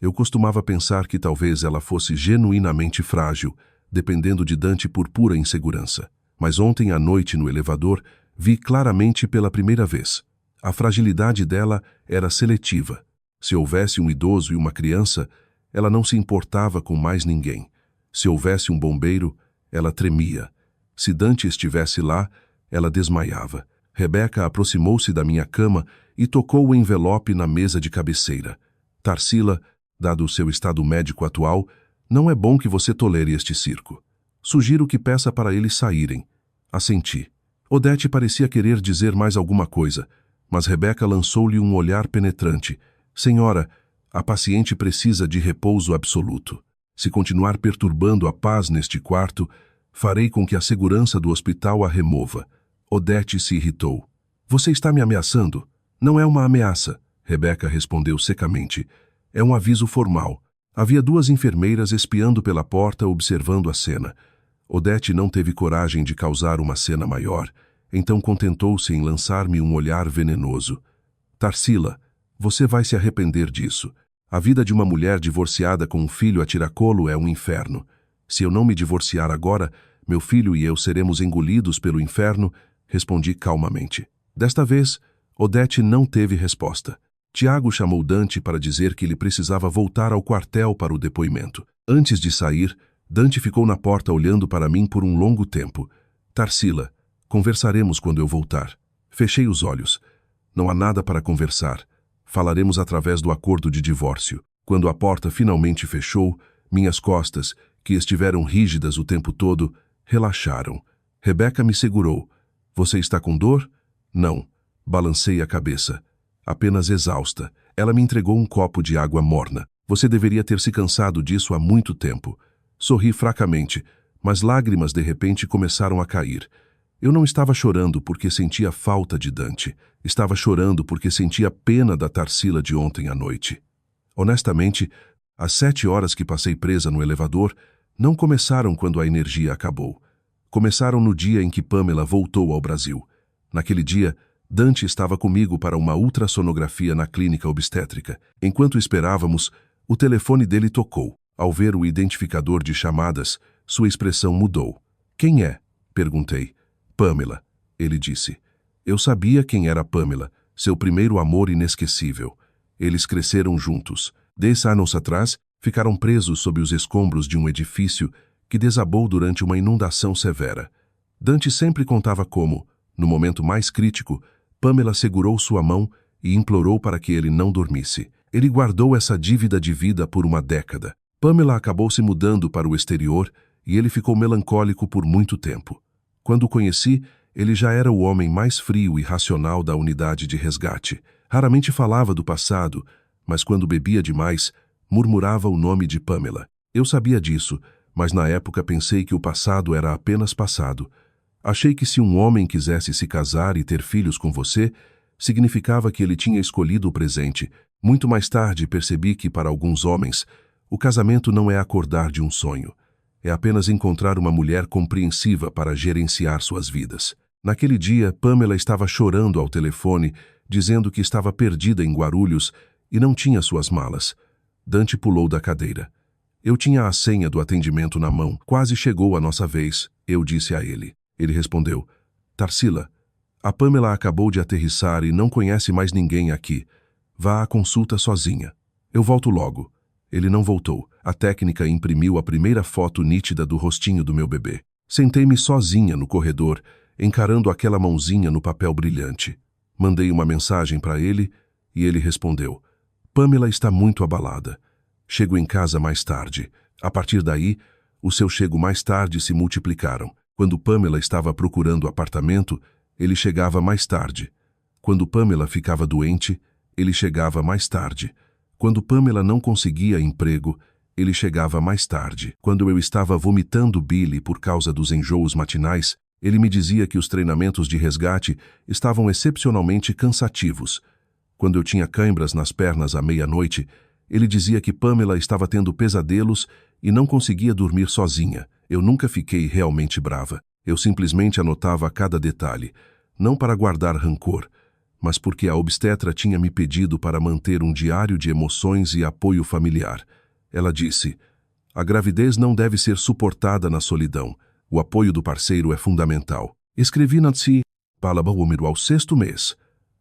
Eu costumava pensar que talvez ela fosse genuinamente frágil, dependendo de Dante por pura insegurança. Mas ontem à noite no elevador, vi claramente pela primeira vez. A fragilidade dela era seletiva. Se houvesse um idoso e uma criança, ela não se importava com mais ninguém. Se houvesse um bombeiro, ela tremia. Se Dante estivesse lá, ela desmaiava. Rebeca aproximou-se da minha cama e tocou o envelope na mesa de cabeceira. Tarsila, dado o seu estado médico atual, não é bom que você tolere este circo. Sugiro que peça para eles saírem. Assenti. Odete parecia querer dizer mais alguma coisa, mas Rebeca lançou-lhe um olhar penetrante. Senhora, a paciente precisa de repouso absoluto. Se continuar perturbando a paz neste quarto, farei com que a segurança do hospital a remova. Odete se irritou. Você está me ameaçando? Não é uma ameaça, Rebeca respondeu secamente. É um aviso formal. Havia 2 enfermeiras espiando pela porta, observando a cena. Odete não teve coragem de causar uma cena maior, então contentou-se em lançar-me um olhar venenoso. Tarsila, você vai se arrepender disso. A vida de uma mulher divorciada com um filho a tiracolo é um inferno. Se eu não me divorciar agora, meu filho e eu seremos engolidos pelo inferno, respondi calmamente. Desta vez, Odete não teve resposta. Tiago chamou Dante para dizer que ele precisava voltar ao quartel para o depoimento. Antes de sair, Dante ficou na porta olhando para mim por um longo tempo. Tarsila, conversaremos quando eu voltar. Fechei os olhos. Não há nada para conversar. Falaremos através do acordo de divórcio. Quando a porta finalmente fechou, minhas costas, que estiveram rígidas o tempo todo, relaxaram. Rebeca me segurou. Você está com dor? Não. Balancei a cabeça. Apenas exausta. Ela me entregou um copo de água morna. Você deveria ter se cansado disso há muito tempo. Sorri fracamente, mas lágrimas de repente começaram a cair. Eu não estava chorando porque sentia falta de Dante. Estava chorando porque sentia pena da Tarsila de ontem à noite. Honestamente, as 7 horas que passei presa no elevador não começaram quando a energia acabou. Começaram no dia em que Pamela voltou ao Brasil. Naquele dia, Dante estava comigo para uma ultrassonografia na clínica obstétrica. Enquanto esperávamos, o telefone dele tocou. Ao ver o identificador de chamadas, sua expressão mudou. Quem é? Perguntei. Pamela, ele disse. Eu sabia quem era Pamela, seu primeiro amor inesquecível. Eles cresceram juntos. 10 anos atrás, ficaram presos sob os escombros de um edifício que desabou durante uma inundação severa. Dante sempre contava como, no momento mais crítico, Pamela segurou sua mão e implorou para que ele não dormisse. Ele guardou essa dívida de vida por uma década. Pamela acabou se mudando para o exterior e ele ficou melancólico por muito tempo. Quando o conheci, ele já era o homem mais frio e racional da unidade de resgate. Raramente falava do passado, mas quando bebia demais, murmurava o nome de Pamela. Eu sabia disso, mas na época pensei que o passado era apenas passado. Achei que se um homem quisesse se casar e ter filhos com você, significava que ele tinha escolhido o presente. Muito mais tarde percebi que, para alguns homens, o casamento não é acordar de um sonho. É apenas encontrar uma mulher compreensiva para gerenciar suas vidas. Naquele dia, Pamela estava chorando ao telefone, dizendo que estava perdida em Guarulhos e não tinha suas malas. Dante pulou da cadeira. Eu tinha a senha do atendimento na mão. Quase chegou a nossa vez, eu disse a ele. Ele respondeu, Tarsila, a Pamela acabou de aterrissar e não conhece mais ninguém aqui. Vá à consulta sozinha. Eu volto logo. Ele não voltou. A técnica imprimiu a primeira foto nítida do rostinho do meu bebê. Sentei-me sozinha no corredor, encarando aquela mãozinha no papel brilhante. Mandei uma mensagem para ele e ele respondeu: Pamela está muito abalada. Chego em casa mais tarde. A partir daí, o seu chego mais tarde se multiplicaram. Quando Pamela estava procurando apartamento, ele chegava mais tarde. Quando Pamela ficava doente, ele chegava mais tarde. Quando Pamela não conseguia emprego, ele chegava mais tarde. Quando eu estava vomitando bile por causa dos enjoos matinais, ele me dizia que os treinamentos de resgate estavam excepcionalmente cansativos. Quando eu tinha cãibras nas pernas à meia-noite, ele dizia que Pamela estava tendo pesadelos e não conseguia dormir sozinha. Eu nunca fiquei realmente brava. Eu simplesmente anotava cada detalhe, não para guardar rancor, mas porque a obstetra tinha me pedido para manter um diário de emoções e apoio familiar. Ela disse: a gravidez não deve ser suportada na solidão. O apoio do parceiro é fundamental. Escrevi Nancy Palabômero ao 6º mês.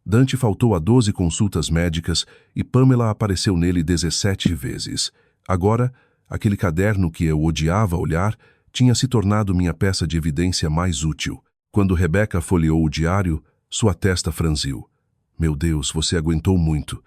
Dante faltou a 12 consultas médicas e Pamela apareceu nele 17 vezes. Agora, aquele caderno que eu odiava olhar tinha se tornado minha peça de evidência mais útil. Quando Rebeca folheou o diário, sua testa franziu. Meu Deus, você aguentou muito.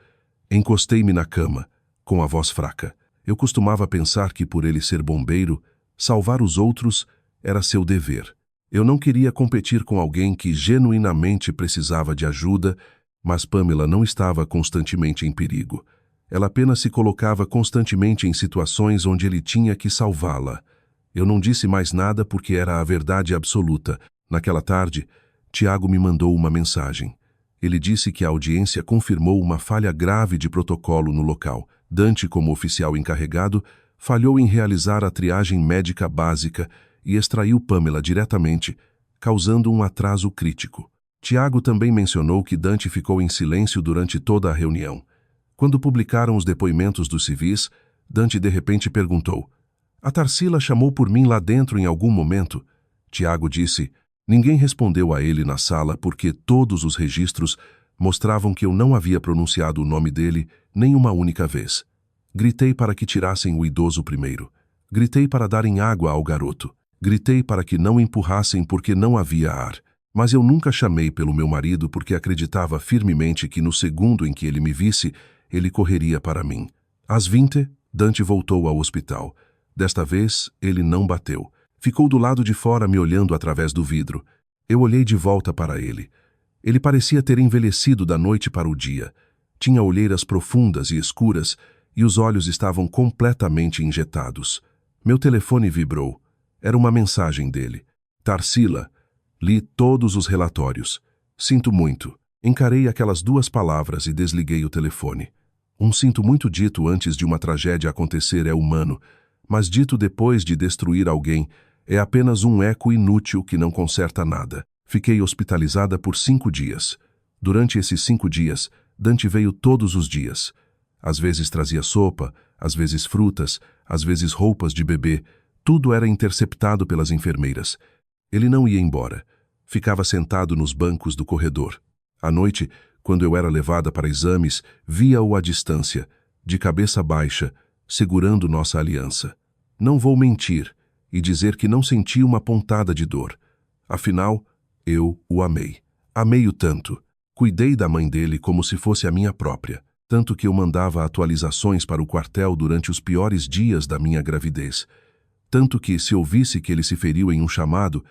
Encostei-me na cama, com a voz fraca. Eu costumava pensar que por ele ser bombeiro, salvar os outros era seu dever. Eu não queria competir com alguém que genuinamente precisava de ajuda, mas Pamela não estava constantemente em perigo. Ela apenas se colocava constantemente em situações onde ele tinha que salvá-la. Eu não disse mais nada porque era a verdade absoluta. Naquela tarde, Tiago me mandou uma mensagem. Ele disse que a audiência confirmou uma falha grave de protocolo no local. Dante, como oficial encarregado, falhou em realizar a triagem médica básica e extraiu Pamela diretamente, causando um atraso crítico. Tiago também mencionou que Dante ficou em silêncio durante toda a reunião. Quando publicaram os depoimentos dos civis, Dante de repente perguntou: a Tarsila chamou por mim lá dentro em algum momento? Tiago disse: ninguém respondeu a ele na sala porque todos os registros mostravam que eu não havia pronunciado o nome dele nem uma única vez. Gritei para que tirassem o idoso primeiro. Gritei para darem água ao garoto. Gritei para que não empurrassem porque não havia ar. Mas eu nunca chamei pelo meu marido porque acreditava firmemente que no segundo em que ele me visse, ele correria para mim. Às 20, Dante voltou ao hospital. Desta vez, ele não bateu. Ficou do lado de fora me olhando através do vidro. Eu olhei de volta para ele. Ele parecia ter envelhecido da noite para o dia. Tinha olheiras profundas e escuras e os olhos estavam completamente injetados. Meu telefone vibrou. Era uma mensagem dele. Tarsila. Li todos os relatórios. Sinto muito. Encarei aquelas 2 palavras e desliguei o telefone. Um sinto muito dito antes de uma tragédia acontecer é humano, mas dito depois de destruir alguém é apenas um eco inútil que não conserta nada. Fiquei hospitalizada por 5 dias. Durante esses 5 dias, Dante veio todos os dias. Às vezes trazia sopa, às vezes frutas, às vezes roupas de bebê. Tudo era interceptado pelas enfermeiras. Ele não ia embora. Ficava sentado nos bancos do corredor. À noite, quando eu era levada para exames, via-o à distância, de cabeça baixa, segurando nossa aliança. Não vou mentir e dizer que não senti uma pontada de dor. Afinal, eu o amei. Amei-o tanto. Cuidei da mãe dele como se fosse a minha própria, tanto que eu mandava atualizações para o quartel durante os piores dias da minha gravidez. Tanto que, se ouvisse que ele se feriu em um chamado,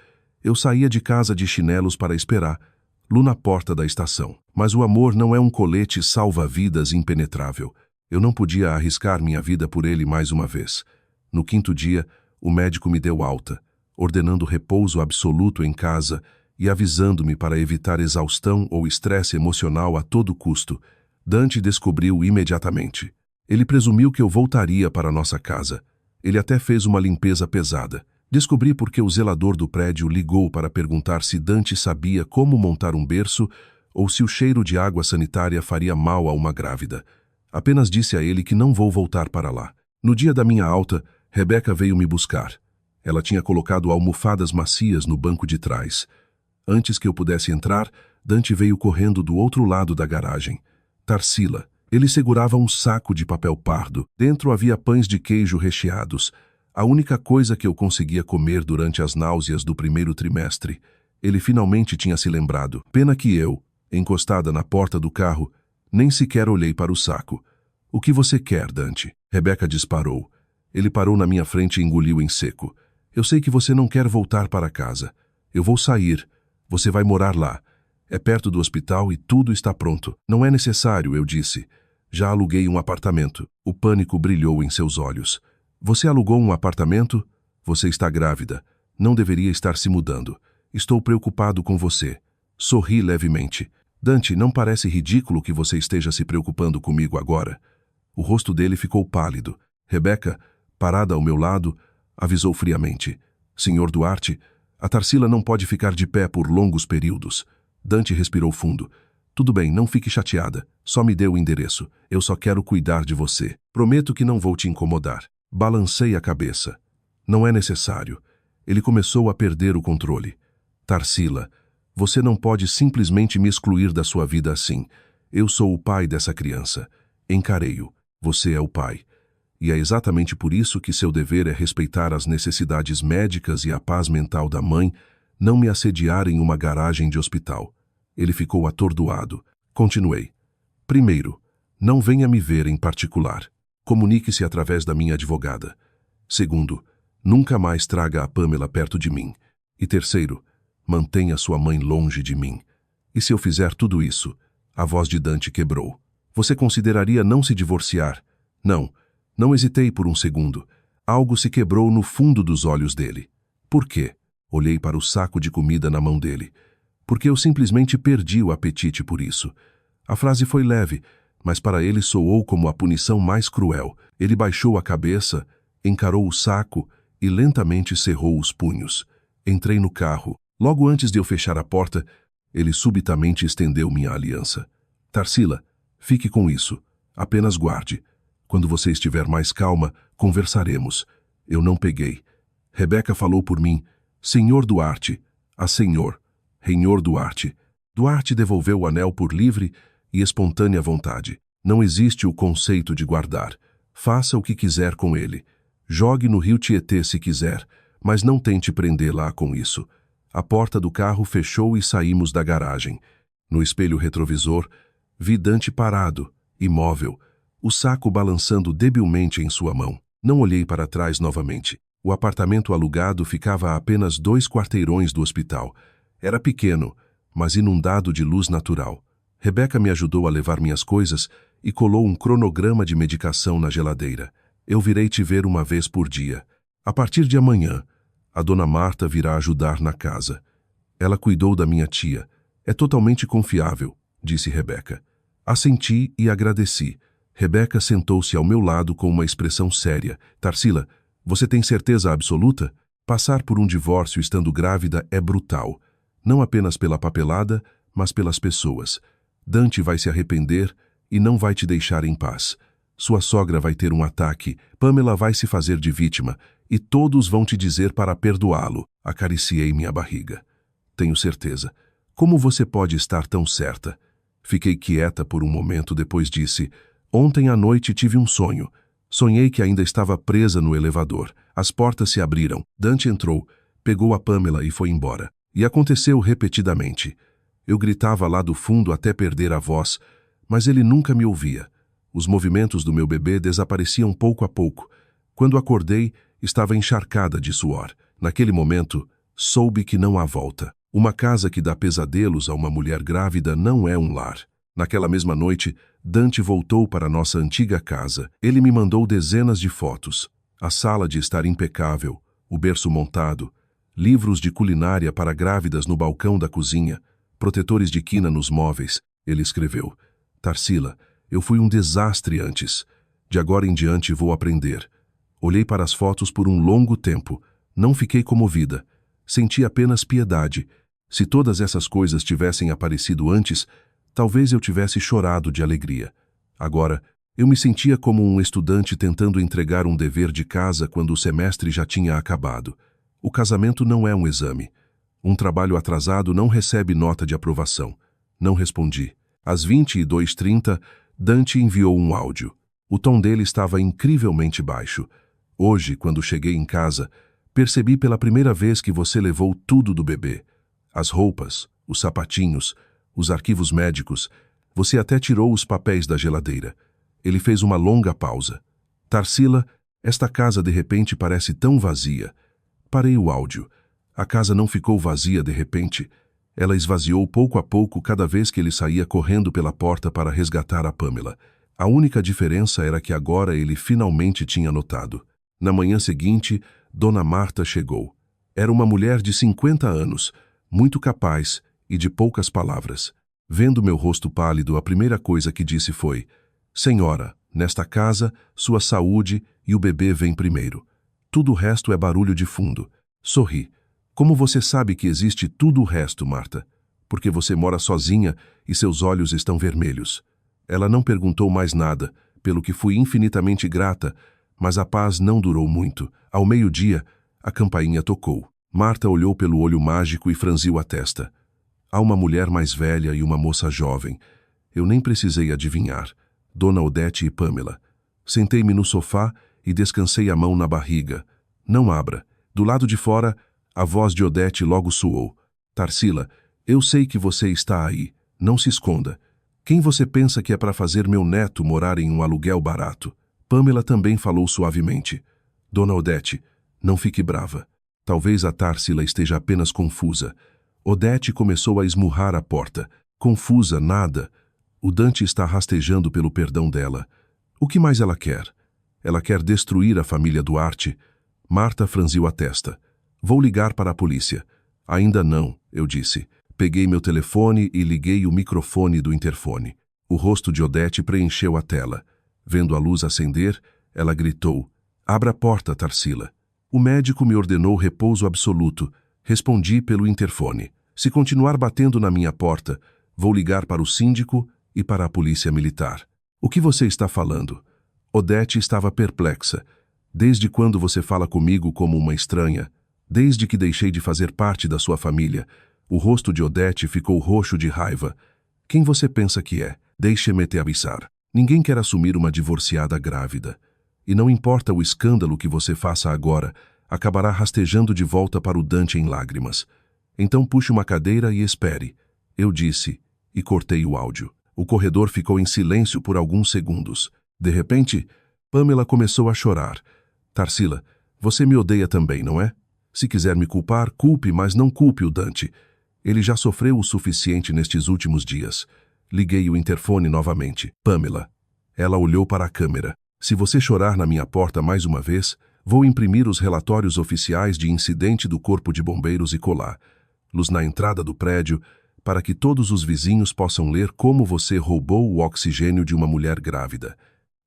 eu saía de casa de chinelos para esperar, na porta da estação. Mas o amor não é um colete salva-vidas impenetrável. Eu não podia arriscar minha vida por ele mais uma vez. No 5º dia, o médico me deu alta, ordenando repouso absoluto em casa e avisando-me para evitar exaustão ou estresse emocional a todo custo. Dante descobriu imediatamente. Ele presumiu que eu voltaria para nossa casa. Ele até fez uma limpeza pesada. Descobri porque o zelador do prédio ligou para perguntar se Dante sabia como montar um berço ou se o cheiro de água sanitária faria mal a uma grávida. Apenas disse a ele que não vou voltar para lá. No dia da minha alta, Rebeca veio me buscar. Ela tinha colocado almofadas macias no banco de trás. Antes que eu pudesse entrar, Dante veio correndo do outro lado da garagem. Tarsila. Ele segurava um saco de papel pardo. Dentro havia pães de queijo recheados. A única coisa que eu conseguia comer durante as náuseas do primeiro trimestre. Ele finalmente tinha se lembrado. Pena que eu, encostada na porta do carro, nem sequer olhei para o saco. O que você quer, Dante? Rebeca disparou. Ele parou na minha frente e engoliu em seco. Eu sei que você não quer voltar para casa. Eu vou sair. Você vai morar lá. É perto do hospital e tudo está pronto. Não é necessário, eu disse. Já aluguei um apartamento. O pânico brilhou em seus olhos. Você alugou um apartamento? Você está grávida. Não deveria estar se mudando. Estou preocupado com você. Sorri levemente. Dante, não parece ridículo que você esteja se preocupando comigo agora? O rosto dele ficou pálido. Rebeca, parada ao meu lado, avisou friamente. Senhor Duarte, a Tarsila não pode ficar de pé por longos períodos. Dante respirou fundo. Tudo bem, não fique chateada. Só me dê o endereço. Eu só quero cuidar de você. Prometo que não vou te incomodar. Balancei a cabeça. Não é necessário. Ele começou a perder o controle. Tarsila, você não pode simplesmente me excluir da sua vida assim. Eu sou o pai dessa criança. Encarei-o. Você é o pai. E é exatamente por isso que seu dever é respeitar as necessidades médicas e a paz mental da mãe, não me assediar em uma garagem de hospital. Ele ficou atordoado. Continuei. Primeiro, não venha me ver em particular. Comunique-se através da minha advogada. Segundo, nunca mais traga a Pamela perto de mim. E terceiro, mantenha sua mãe longe de mim. E se eu fizer tudo isso? A voz de Dante quebrou. Você consideraria não se divorciar? Não hesitei por um segundo. Algo se quebrou no fundo dos olhos dele. Por quê? Olhei para o saco de comida na mão dele. Porque eu simplesmente perdi o apetite por isso. A frase foi leve, mas para ele soou como a punição mais cruel. Ele baixou a cabeça, encarou o saco e lentamente cerrou os punhos. Entrei no carro. Logo antes de eu fechar a porta, ele subitamente estendeu minha aliança. Tarsila, fique com isso. Apenas guarde. Quando você estiver mais calma, conversaremos. Eu não peguei. Rebeca falou por mim. Senhor Duarte. A senhor. Renhor Duarte. Duarte devolveu o anel por livre e espontânea vontade. Não existe o conceito de guardar. Faça o que quiser com ele. Jogue no rio Tietê se quiser, mas não tente prendê-la com isso. A porta do carro fechou e saímos da garagem. No espelho retrovisor, vi Dante parado, imóvel, o saco balançando debilmente em sua mão. Não olhei para trás novamente. O apartamento alugado ficava a apenas 2 quarteirões do hospital. Era pequeno, mas inundado de luz natural. Rebeca me ajudou a levar minhas coisas e colou um cronograma de medicação na geladeira. Eu virei te ver uma vez por dia. A partir de amanhã, a dona Marta virá ajudar na casa. Ela cuidou da minha tia. É totalmente confiável, disse Rebeca. Assenti e agradeci. Rebeca sentou-se ao meu lado com uma expressão séria. Tarsila, você tem certeza absoluta? Passar por um divórcio estando grávida é brutal. Não apenas pela papelada, mas pelas pessoas. Dante vai se arrepender e não vai te deixar em paz. Sua sogra vai ter um ataque, Pamela vai se fazer de vítima e todos vão te dizer para perdoá-lo. Acariciei minha barriga. Tenho certeza. Como você pode estar tão certa? Fiquei quieta por um momento, depois disse: ontem à noite tive um sonho. Sonhei que ainda estava presa no elevador. As portas se abriram. Dante entrou, pegou a Pamela e foi embora. E aconteceu repetidamente. Eu gritava lá do fundo até perder a voz, mas ele nunca me ouvia. Os movimentos do meu bebê desapareciam pouco a pouco. Quando acordei, estava encharcada de suor. Naquele momento, soube que não há volta. Uma casa que dá pesadelos a uma mulher grávida não é um lar. Naquela mesma noite, Dante voltou para nossa antiga casa. Ele me mandou dezenas de fotos. A sala de estar impecável, o berço montado, livros de culinária para grávidas no balcão da cozinha, protetores de quina nos móveis. Ele escreveu: Tarsila, eu fui um desastre antes. De agora em diante vou aprender. Olhei para as fotos por um longo tempo. Não fiquei comovida. Senti apenas piedade. Se todas essas coisas tivessem aparecido antes, talvez eu tivesse chorado de alegria. Agora, eu me sentia como um estudante tentando entregar um dever de casa quando o semestre já tinha acabado. O casamento não é um exame. Um trabalho atrasado não recebe nota de aprovação. Não respondi. Às 22h30, Dante enviou um áudio. O tom dele estava incrivelmente baixo. Hoje, quando cheguei em casa, percebi pela primeira vez que você levou tudo do bebê. As roupas, os sapatinhos, os arquivos médicos. Você até tirou os papéis da geladeira. Ele fez uma longa pausa. Tarsila, esta casa de repente parece tão vazia. Parei o áudio. A casa não ficou vazia de repente. Ela esvaziou pouco a pouco cada vez que ele saía correndo pela porta para resgatar a Pamela. A única diferença era que agora ele finalmente tinha notado. Na manhã seguinte, Dona Marta chegou. Era uma mulher de 50 anos, muito capaz e de poucas palavras. Vendo meu rosto pálido, a primeira coisa que disse foi: Senhora, nesta casa, sua saúde e o bebê vêm primeiro. Tudo o resto é barulho de fundo. Sorri. Como você sabe que existe tudo o resto, Marta? Porque você mora sozinha e seus olhos estão vermelhos. Ela não perguntou mais nada, pelo que fui infinitamente grata, mas a paz não durou muito. Ao meio-dia, a campainha tocou. Marta olhou pelo olho mágico e franziu a testa. Há uma mulher mais velha e uma moça jovem. Eu nem precisei adivinhar. Dona Odete e Pamela. Sentei-me no sofá e descansei a mão na barriga. Não abra. Do lado de fora, a voz de Odete logo soou. Tarsila, eu sei que você está aí. Não se esconda. Quem você pensa que é para fazer meu neto morar em um aluguel barato? Pamela também falou suavemente. Dona Odete, não fique brava. Talvez a Tarsila esteja apenas confusa. Odete começou a esmurrar a porta. Confusa, nada. O Dante está rastejando pelo perdão dela. O que mais ela quer? Ela quer destruir a família Duarte? Marta franziu a testa. Vou ligar para a polícia. Ainda não, eu disse. Peguei meu telefone e liguei o microfone do interfone. O rosto de Odete preencheu a tela. Vendo a luz acender, ela gritou: Abra a porta, Tarsila. O médico me ordenou repouso absoluto. Respondi pelo interfone. Se continuar batendo na minha porta, vou ligar para o síndico e para a polícia militar. O que você está falando? Odete estava perplexa. Desde quando você fala comigo como uma estranha? Desde que deixei de fazer parte da sua família. O rosto de Odete ficou roxo de raiva. Quem você pensa que é? Deixe-me te avisar. Ninguém quer assumir uma divorciada grávida. E não importa o escândalo que você faça agora, acabará rastejando de volta para o Dante em lágrimas. Então puxe uma cadeira e espere. Eu disse, e cortei o áudio. O corredor ficou em silêncio por alguns segundos. De repente, Pamela começou a chorar. Tarsila, você me odeia também, não é? Se quiser me culpar, culpe, mas não culpe o Dante. Ele já sofreu o suficiente nestes últimos dias. Liguei o interfone novamente. Pamela. Ela olhou para a câmera. Se você chorar na minha porta mais uma vez, vou imprimir os relatórios oficiais de incidente do Corpo de Bombeiros e colar los na entrada do prédio para que todos os vizinhos possam ler como você roubou o oxigênio de uma mulher grávida.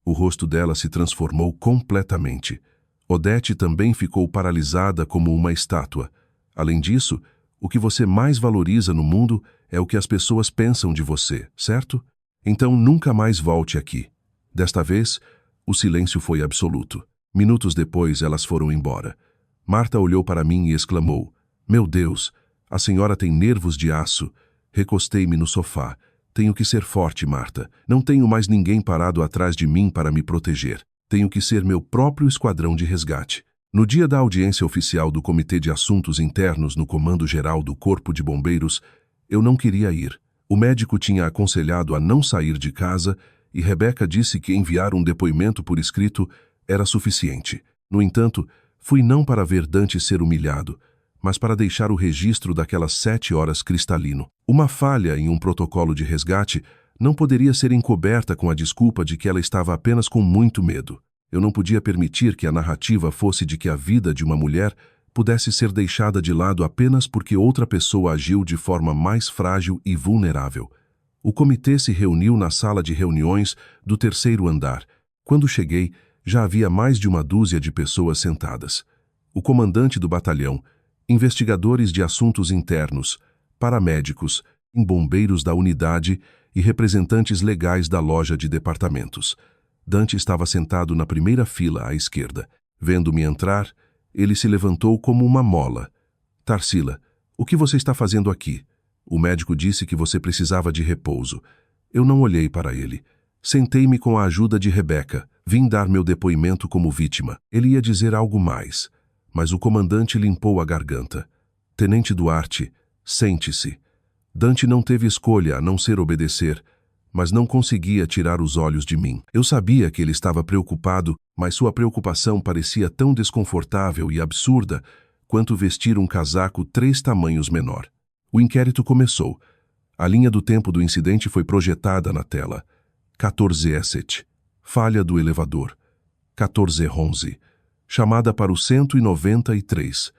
O rosto dela se transformou completamente. Odete também ficou paralisada como uma estátua. Além disso, o que você mais valoriza no mundo é o que as pessoas pensam de você, certo? Então nunca mais volte aqui. Desta vez, o silêncio foi absoluto. Minutos depois, elas foram embora. Marta olhou para mim e exclamou: Meu Deus, a senhora tem nervos de aço. Recostei-me no sofá. Tenho que ser forte, Marta. Não tenho mais ninguém parado atrás de mim para me proteger. Tenho que ser meu próprio esquadrão de resgate. No dia da audiência oficial do Comitê de Assuntos Internos no Comando Geral do Corpo de Bombeiros, eu não queria ir. O médico tinha aconselhado a não sair de casa e Rebeca disse que enviar um depoimento por escrito era suficiente. No entanto, fui não para ver Dante ser humilhado, mas para deixar o registro daquelas 7 horas cristalino. Uma falha em um protocolo de resgate não poderia ser encoberta com a desculpa de que ela estava apenas com muito medo. Eu não podia permitir que a narrativa fosse de que a vida de uma mulher pudesse ser deixada de lado apenas porque outra pessoa agiu de forma mais frágil e vulnerável. O comitê se reuniu na sala de reuniões do 3º andar. Quando cheguei, já havia mais de uma dúzia de pessoas sentadas. O comandante do batalhão, investigadores de assuntos internos, paramédicos, bombeiros da unidade e representantes legais da loja de departamentos. Dante estava sentado na primeira fila à esquerda. Vendo-me entrar, ele se levantou como uma mola. Tarsila, o que você está fazendo aqui? O médico disse que você precisava de repouso. Eu não olhei para ele. Sentei-me com a ajuda de Rebeca, Vim dar meu depoimento como vítima. Ele ia dizer algo mais, mas o comandante limpou a garganta. Tenente Duarte, sente-se. Dante não teve escolha a não ser obedecer, mas não conseguia tirar os olhos de mim. Eu sabia que ele estava preocupado, mas sua preocupação parecia tão desconfortável e absurda quanto vestir um casaco 3 tamanhos menor. O inquérito começou. A linha do tempo do incidente foi projetada na tela. 14h07. Falha do elevador. 14h11. Chamada para o 193.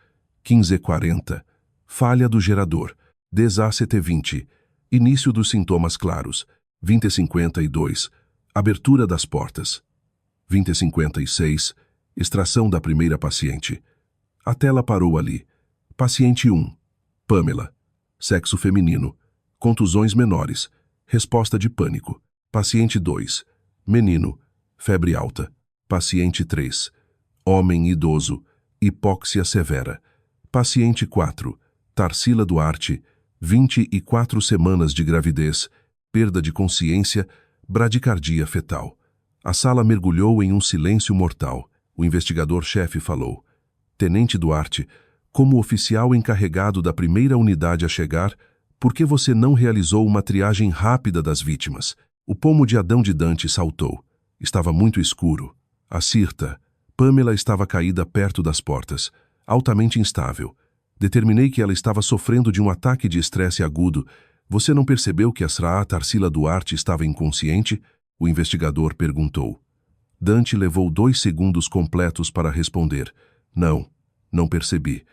15h40. Falha do gerador. 10h20. Início dos sintomas claros. 20h52. Abertura das portas. 20h56. Extração da primeira paciente. A tela parou ali. Paciente 1. Pamela. Sexo feminino. Contusões menores. Resposta de pânico. Paciente 2. Menino. Febre alta. Paciente 3. Homem idoso. Hipóxia severa. Paciente 4. Tarsila Duarte. 24 semanas de gravidez. Perda de consciência. Bradicardia fetal. A sala mergulhou em um silêncio mortal. O investigador-chefe falou. Tenente Duarte, como oficial encarregado da primeira unidade a chegar, por que você não realizou uma triagem rápida das vítimas? O pomo de Adão de Dante saltou. Estava muito escuro. A Cirta, Pamela, estava caída perto das portas, altamente instável. Determinei que ela estava sofrendo de um ataque de estresse agudo. Você não percebeu que a Sra. Tarsila Duarte estava inconsciente? O investigador perguntou. Dante levou 2 segundos completos para responder. Não percebi.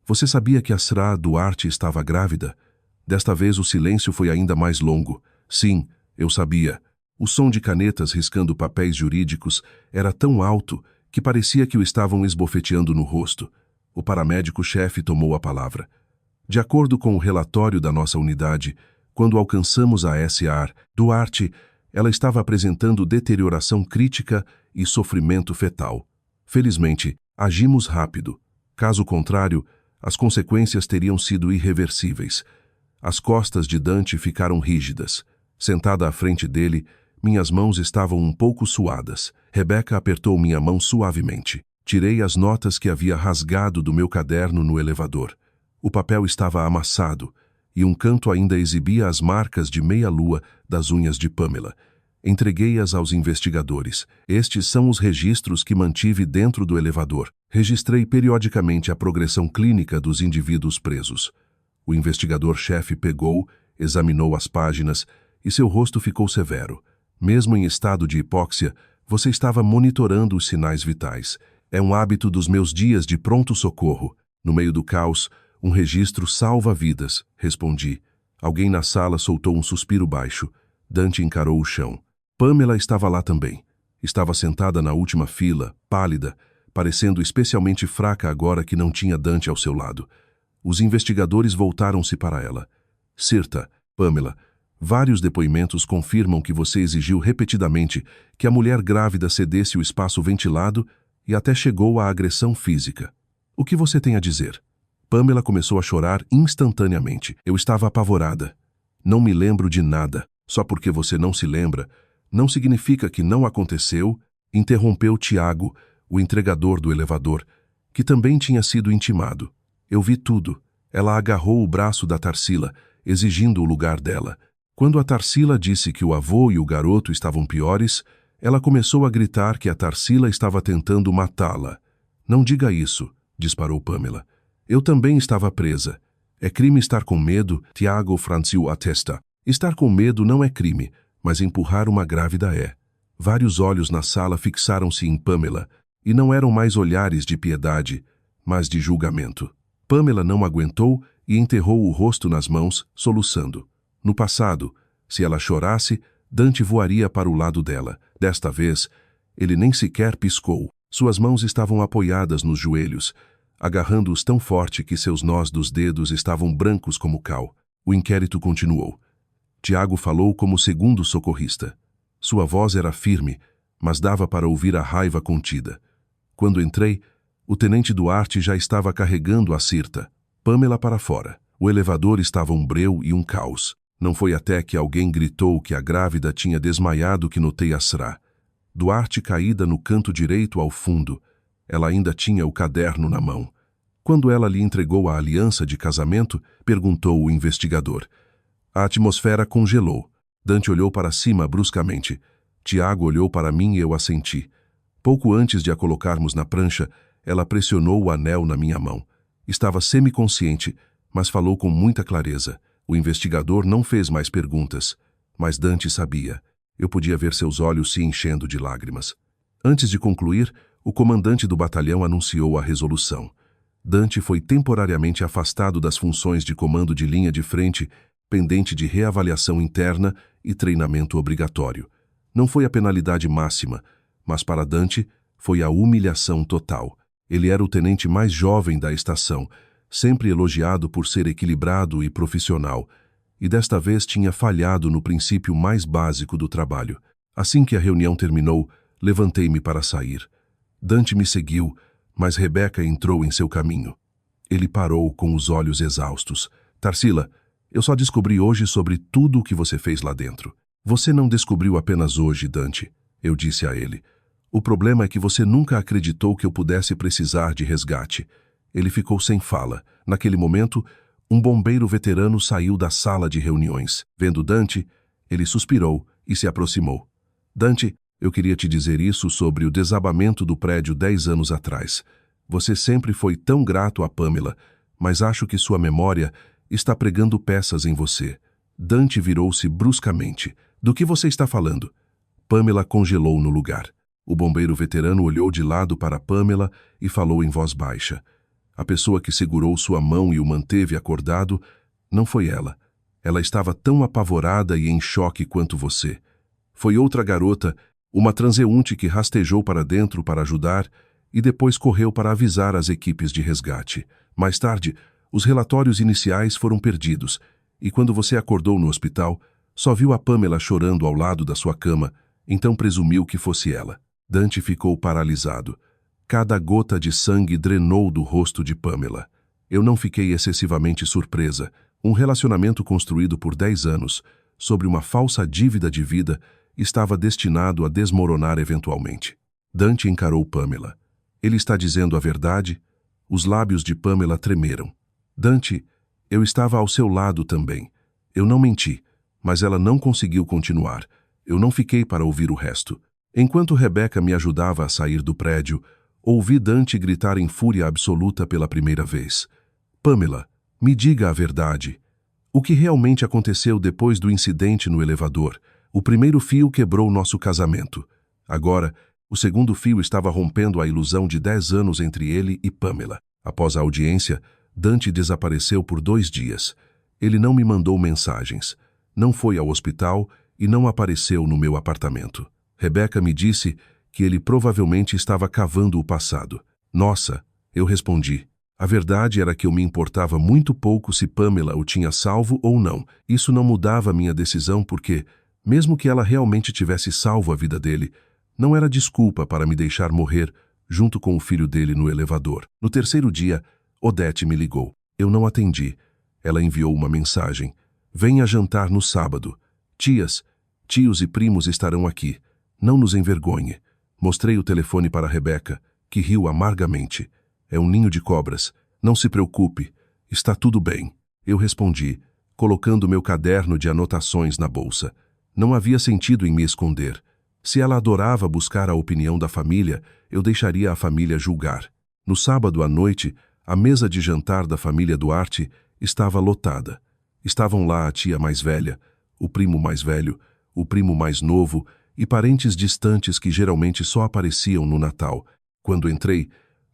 Você sabia que a Sra. Duarte estava grávida? Desta vez o silêncio foi ainda mais longo. Sim, eu sabia. O som de canetas riscando papéis jurídicos era tão alto que parecia que o estavam esbofeteando no rosto. O paramédico-chefe tomou a palavra. De acordo com o relatório da nossa unidade, quando alcançamos a S.A. Duarte, ela estava apresentando deterioração crítica e sofrimento fetal. Felizmente, agimos rápido. Caso contrário, as consequências teriam sido irreversíveis. As costas de Dante ficaram rígidas. Sentada à frente dele, minhas mãos estavam um pouco suadas. Rebeca apertou minha mão suavemente. Tirei as notas que havia rasgado do meu caderno no elevador. O papel estava amassado, e um canto ainda exibia as marcas de meia-lua das unhas de Pamela. Entreguei-as aos investigadores. Estes são os registros que mantive dentro do elevador. Registrei periodicamente a progressão clínica dos indivíduos presos. O investigador-chefe pegou, examinou as páginas e seu rosto ficou severo. Mesmo em estado de hipóxia, você estava monitorando os sinais vitais. É um hábito dos meus dias de pronto-socorro. No meio do caos, um registro salva vidas, respondi. Alguém na sala soltou um suspiro baixo. Dante encarou o chão. Pamela estava lá também. Estava sentada na última fila, pálida, parecendo especialmente fraca agora que não tinha Dante ao seu lado. Os investigadores voltaram-se para ela. Cirta, Pamela, vários depoimentos confirmam que você exigiu repetidamente que a mulher grávida cedesse o espaço ventilado e até chegou à agressão física. O que você tem a dizer? Pamela começou a chorar instantaneamente. Eu estava apavorada. Não me lembro de nada. Só porque você não se lembra, não significa que não aconteceu, interrompeu Tiago, o entregador do elevador, que também tinha sido intimado. Eu vi tudo. Ela agarrou o braço da Tarsila, exigindo o lugar dela. Quando a Tarsila disse que o avô e o garoto estavam piores, ela começou a gritar que a Tarsila estava tentando matá-la. Não diga isso, disparou Pamela. Eu também estava presa. É crime estar com medo, Tiago franziu a testa. Estar com medo não é crime, mas empurrar uma grávida é. Vários olhos na sala fixaram-se em Pamela, e não eram mais olhares de piedade, mas de julgamento. Pamela não aguentou e enterrou o rosto nas mãos, soluçando. No passado, se ela chorasse, Dante voaria para o lado dela. Desta vez, ele nem sequer piscou. Suas mãos estavam apoiadas nos joelhos, agarrando-os tão forte que seus nós dos dedos estavam brancos como cal. O inquérito continuou. Tiago falou como segundo socorrista. Sua voz era firme, mas dava para ouvir a raiva contida. Quando entrei, o tenente Duarte já estava carregando a Cirta, Pamela para fora. O elevador estava um breu e um caos. Não foi até que alguém gritou que a grávida tinha desmaiado que notei a Sra. Duarte caída no canto direito ao fundo. Ela ainda tinha o caderno na mão. Quando ela lhe entregou a aliança de casamento, perguntou o investigador. A atmosfera congelou. Dante olhou para cima bruscamente. Tiago olhou para mim e eu assenti. Pouco antes de a colocarmos na prancha, ela pressionou o anel na minha mão. Estava semiconsciente, mas falou com muita clareza. O investigador não fez mais perguntas, mas Dante sabia. Eu podia ver seus olhos se enchendo de lágrimas. Antes de concluir, o comandante do batalhão anunciou a resolução. Dante foi temporariamente afastado das funções de comando de linha de frente, pendente de reavaliação interna e treinamento obrigatório. Não foi a penalidade máxima, mas para Dante foi a humilhação total. Ele era o tenente mais jovem da estação, sempre elogiado por ser equilibrado e profissional, e desta vez tinha falhado no princípio mais básico do trabalho. Assim que a reunião terminou, levantei-me para sair. Dante me seguiu, mas Rebeca entrou em seu caminho. Ele parou com os olhos exaustos. Tarsila, eu só descobri hoje sobre tudo o que você fez lá dentro. Você não descobriu apenas hoje, Dante, eu disse a ele. O problema é que você nunca acreditou que eu pudesse precisar de resgate. Ele ficou sem fala. Naquele momento, um bombeiro veterano saiu da sala de reuniões. Vendo Dante, ele suspirou e se aproximou. Dante, eu queria te dizer isso sobre o desabamento do prédio 10 anos atrás. Você sempre foi tão grato a Pamela, mas acho que sua memória está pregando peças em você. Dante virou-se bruscamente. Do que você está falando? Pamela congelou no lugar. O bombeiro veterano olhou de lado para Pamela e falou em voz baixa. A pessoa que segurou sua mão e o manteve acordado não foi ela. Ela estava tão apavorada e em choque quanto você. Foi outra garota, uma transeunte que rastejou para dentro para ajudar e depois correu para avisar as equipes de resgate. Mais tarde, os relatórios iniciais foram perdidos e quando você acordou no hospital, só viu a Pamela chorando ao lado da sua cama, então presumiu que fosse ela. Dante ficou paralisado. Cada gota de sangue drenou do rosto de Pamela. Eu não fiquei excessivamente surpresa. Um relacionamento construído por 10 anos, sobre uma falsa dívida de vida, estava destinado a desmoronar eventualmente. Dante encarou Pamela. Ele está dizendo a verdade? Os lábios de Pamela tremeram. Dante, eu estava ao seu lado também. Eu não menti, mas ela não conseguiu continuar. Eu não fiquei para ouvir o resto. Enquanto Rebeca me ajudava a sair do prédio, ouvi Dante gritar em fúria absoluta pela primeira vez. Pamela, me diga a verdade. O que realmente aconteceu depois do incidente no elevador? O primeiro fio quebrou nosso casamento. Agora, o segundo fio estava rompendo a ilusão de 10 anos entre ele e Pamela. Após a audiência, Dante desapareceu por 2 dias. Ele não me mandou mensagens, não foi ao hospital e não apareceu no meu apartamento. Rebeca me disse que ele provavelmente estava cavando o passado. Nossa, eu respondi. A verdade era que eu me importava muito pouco se Pamela o tinha salvo ou não. Isso não mudava minha decisão porque, mesmo que ela realmente tivesse salvo a vida dele, não era desculpa para me deixar morrer junto com o filho dele no elevador. No terceiro dia, Odete me ligou. Eu não atendi. Ela enviou uma mensagem. Venha jantar no sábado. Tias, tios e primos estarão aqui. Não nos envergonhe. Mostrei o telefone para Rebeca, que riu amargamente. É um ninho de cobras. Não se preocupe. Está tudo bem. Eu respondi, colocando meu caderno de anotações na bolsa. Não havia sentido em me esconder. Se ela adorava buscar a opinião da família, eu deixaria a família julgar. No sábado à noite, a mesa de jantar da família Duarte estava lotada. Estavam lá a tia mais velha, o primo mais velho, o primo mais novo e parentes distantes que geralmente só apareciam no Natal. Quando entrei,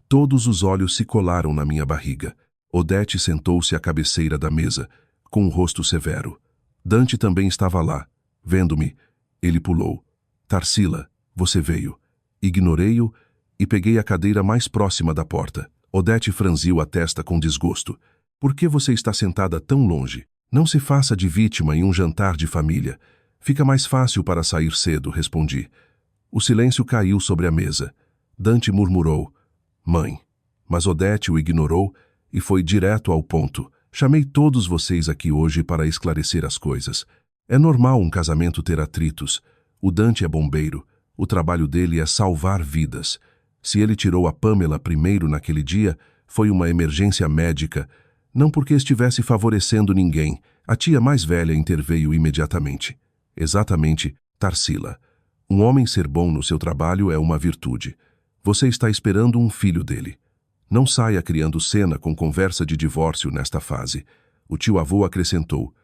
todos os olhos se colaram na minha barriga. Odete sentou-se à cabeceira da mesa, com o rosto severo. Dante também estava lá. Vendo-me, ele pulou. Tarsila, você veio. Ignorei-o e peguei a cadeira mais próxima da porta. Odete franziu a testa com desgosto. Por que você está sentada tão longe? Não se faça de vítima em um jantar de família. Fica mais fácil para sair cedo, respondi. O silêncio caiu sobre a mesa. Dante murmurou, mãe. Mas Odete o ignorou e foi direto ao ponto. Chamei todos vocês aqui hoje para esclarecer as coisas. É normal um casamento ter atritos. O Dante é bombeiro, O trabalho dele é salvar vidas. Se ele tirou a Pamela primeiro naquele dia, foi uma emergência médica, não porque estivesse favorecendo ninguém. A tia mais velha interveio imediatamente. Exatamente, Tarsila. Um homem ser bom no seu trabalho é uma virtude. Você está esperando um filho dele. Não saia criando cena com conversa de divórcio nesta fase. O tio-avô acrescentou.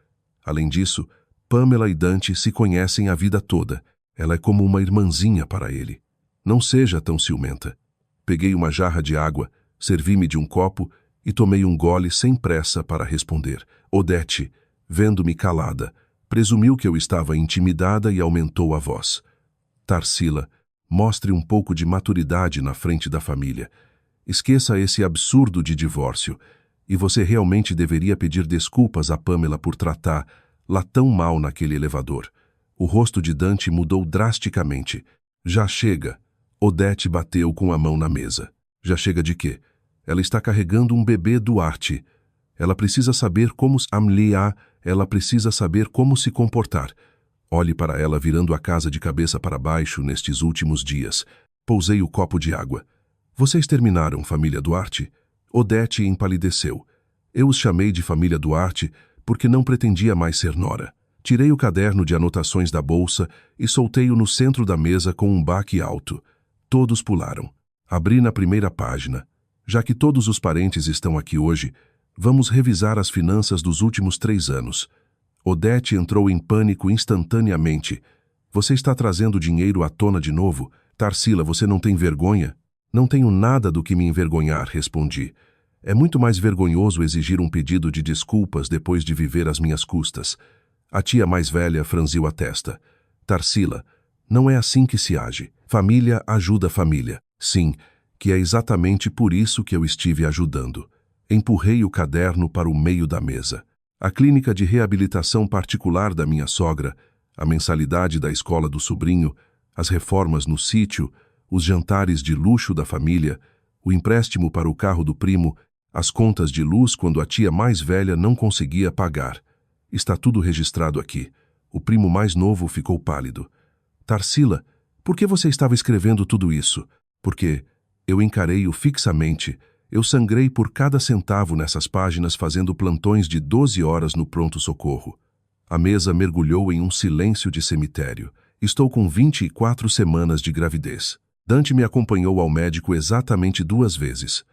Além disso, Pamela e Dante se conhecem a vida toda. Ela é como uma irmãzinha para ele. Não seja tão ciumenta. Peguei uma jarra de água, servi-me de um copo e tomei um gole sem pressa para responder. Odete, vendo-me calada, presumiu que eu estava intimidada e aumentou a voz. Tarsila, mostre um pouco de maturidade na frente da família. Esqueça esse absurdo de divórcio. E você realmente deveria pedir desculpas a Pamela por tratá-la tão mal naquele elevador. O rosto de Dante mudou drasticamente. Já chega. Odete bateu com a mão na mesa. Já chega de quê? Ela está carregando um bebê Duarte. Ela precisa saber como ela precisa saber como se comportar. Olhe para ela virando a casa de cabeça para baixo nestes últimos dias. Pousei o copo de água. Vocês terminaram, família Duarte? Odete empalideceu. Eu os chamei de família Duarte porque não pretendia mais ser nora. Tirei o caderno de anotações da bolsa e soltei-o no centro da mesa com um baque alto. Todos pularam. Abri na primeira página. Já que todos os parentes estão aqui hoje, vamos revisar as finanças dos últimos 3 anos. Odete entrou em pânico instantaneamente. Você está trazendo dinheiro à tona de novo? Tarsila, você não tem vergonha? Não tenho nada do que me envergonhar, respondi. É muito mais vergonhoso exigir um pedido de desculpas depois de viver às minhas custas. A tia mais velha franziu a testa. Tarsila, não é assim que se age. Família ajuda família. Sim, que é exatamente por isso que eu estive ajudando. Empurrei o caderno para o meio da mesa. A clínica de reabilitação particular da minha sogra, a mensalidade da escola do sobrinho, as reformas no sítio, os jantares de luxo da família, o empréstimo para o carro do primo, as contas de luz quando a tia mais velha não conseguia pagar. Está tudo registrado aqui. O primo mais novo ficou pálido. Tarsila, por que você estava escrevendo tudo isso? Porque eu encarei-o fixamente. Eu sangrei por cada centavo nessas páginas fazendo plantões de 12 horas no pronto-socorro. A mesa mergulhou em um silêncio de cemitério. Estou com 24 semanas de gravidez. Dante me acompanhou ao médico exatamente 2 vezes.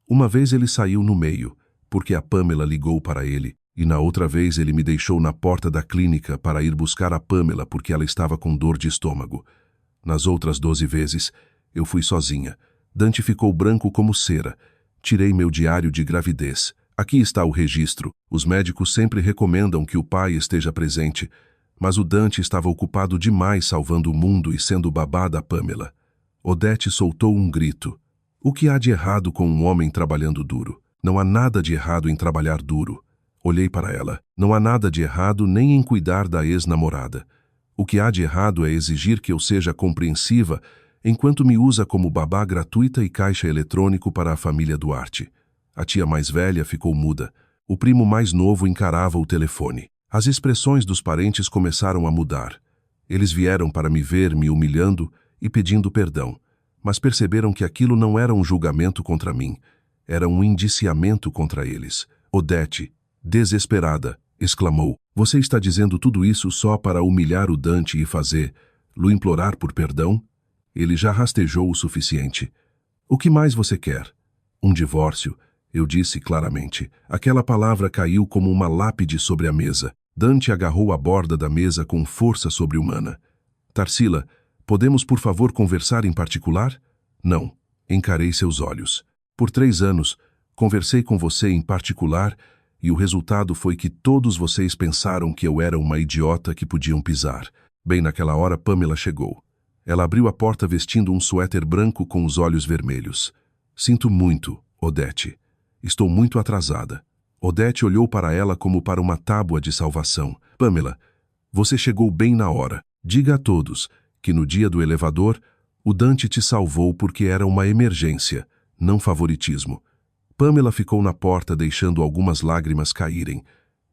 Uma vez ele saiu no meio, porque a Pamela ligou para ele, e na outra vez ele me deixou na porta da clínica para ir buscar a Pamela porque ela estava com dor de estômago. Nas outras 12 vezes, eu fui sozinha. Dante ficou branco como cera. Tirei meu diário de gravidez. Aqui está o registro. Os médicos sempre recomendam que o pai esteja presente, mas o Dante estava ocupado demais salvando o mundo e sendo babá da Pamela. Odete soltou um grito. O que há de errado com um homem trabalhando duro? Não há nada de errado em trabalhar duro. Olhei para ela. Não há nada de errado nem em cuidar da ex-namorada. O que há de errado é exigir que eu seja compreensiva enquanto me usa como babá gratuita e caixa eletrônico para a família Duarte. A tia mais velha ficou muda. O primo mais novo encarava o telefone. As expressões dos parentes começaram a mudar. Eles vieram para me ver me humilhando e pedindo perdão, mas perceberam que aquilo não era um julgamento contra mim, era um indiciamento contra eles. Odete, desesperada, exclamou, você está dizendo tudo isso só para humilhar o Dante e fazê-lo implorar por perdão? Ele já rastejou o suficiente. O que mais você quer? Um divórcio, eu disse claramente. Aquela palavra caiu como uma lápide sobre a mesa. Dante agarrou a borda da mesa com força sobre-humana. Tarsila, podemos por favor conversar em particular? Não. Encarei seus olhos. Por 3 anos, conversei com você em particular e o resultado foi que todos vocês pensaram que eu era uma idiota que podiam pisar. Bem naquela hora, Pamela chegou. Ela abriu a porta vestindo um suéter branco com os olhos vermelhos. Sinto muito, Odete. Estou muito atrasada. Odete olhou para ela como para uma tábua de salvação. Pamela, você chegou bem na hora. Diga a todos que no dia do elevador, o Dante te salvou porque era uma emergência, não favoritismo. Pamela ficou na porta deixando algumas lágrimas caírem.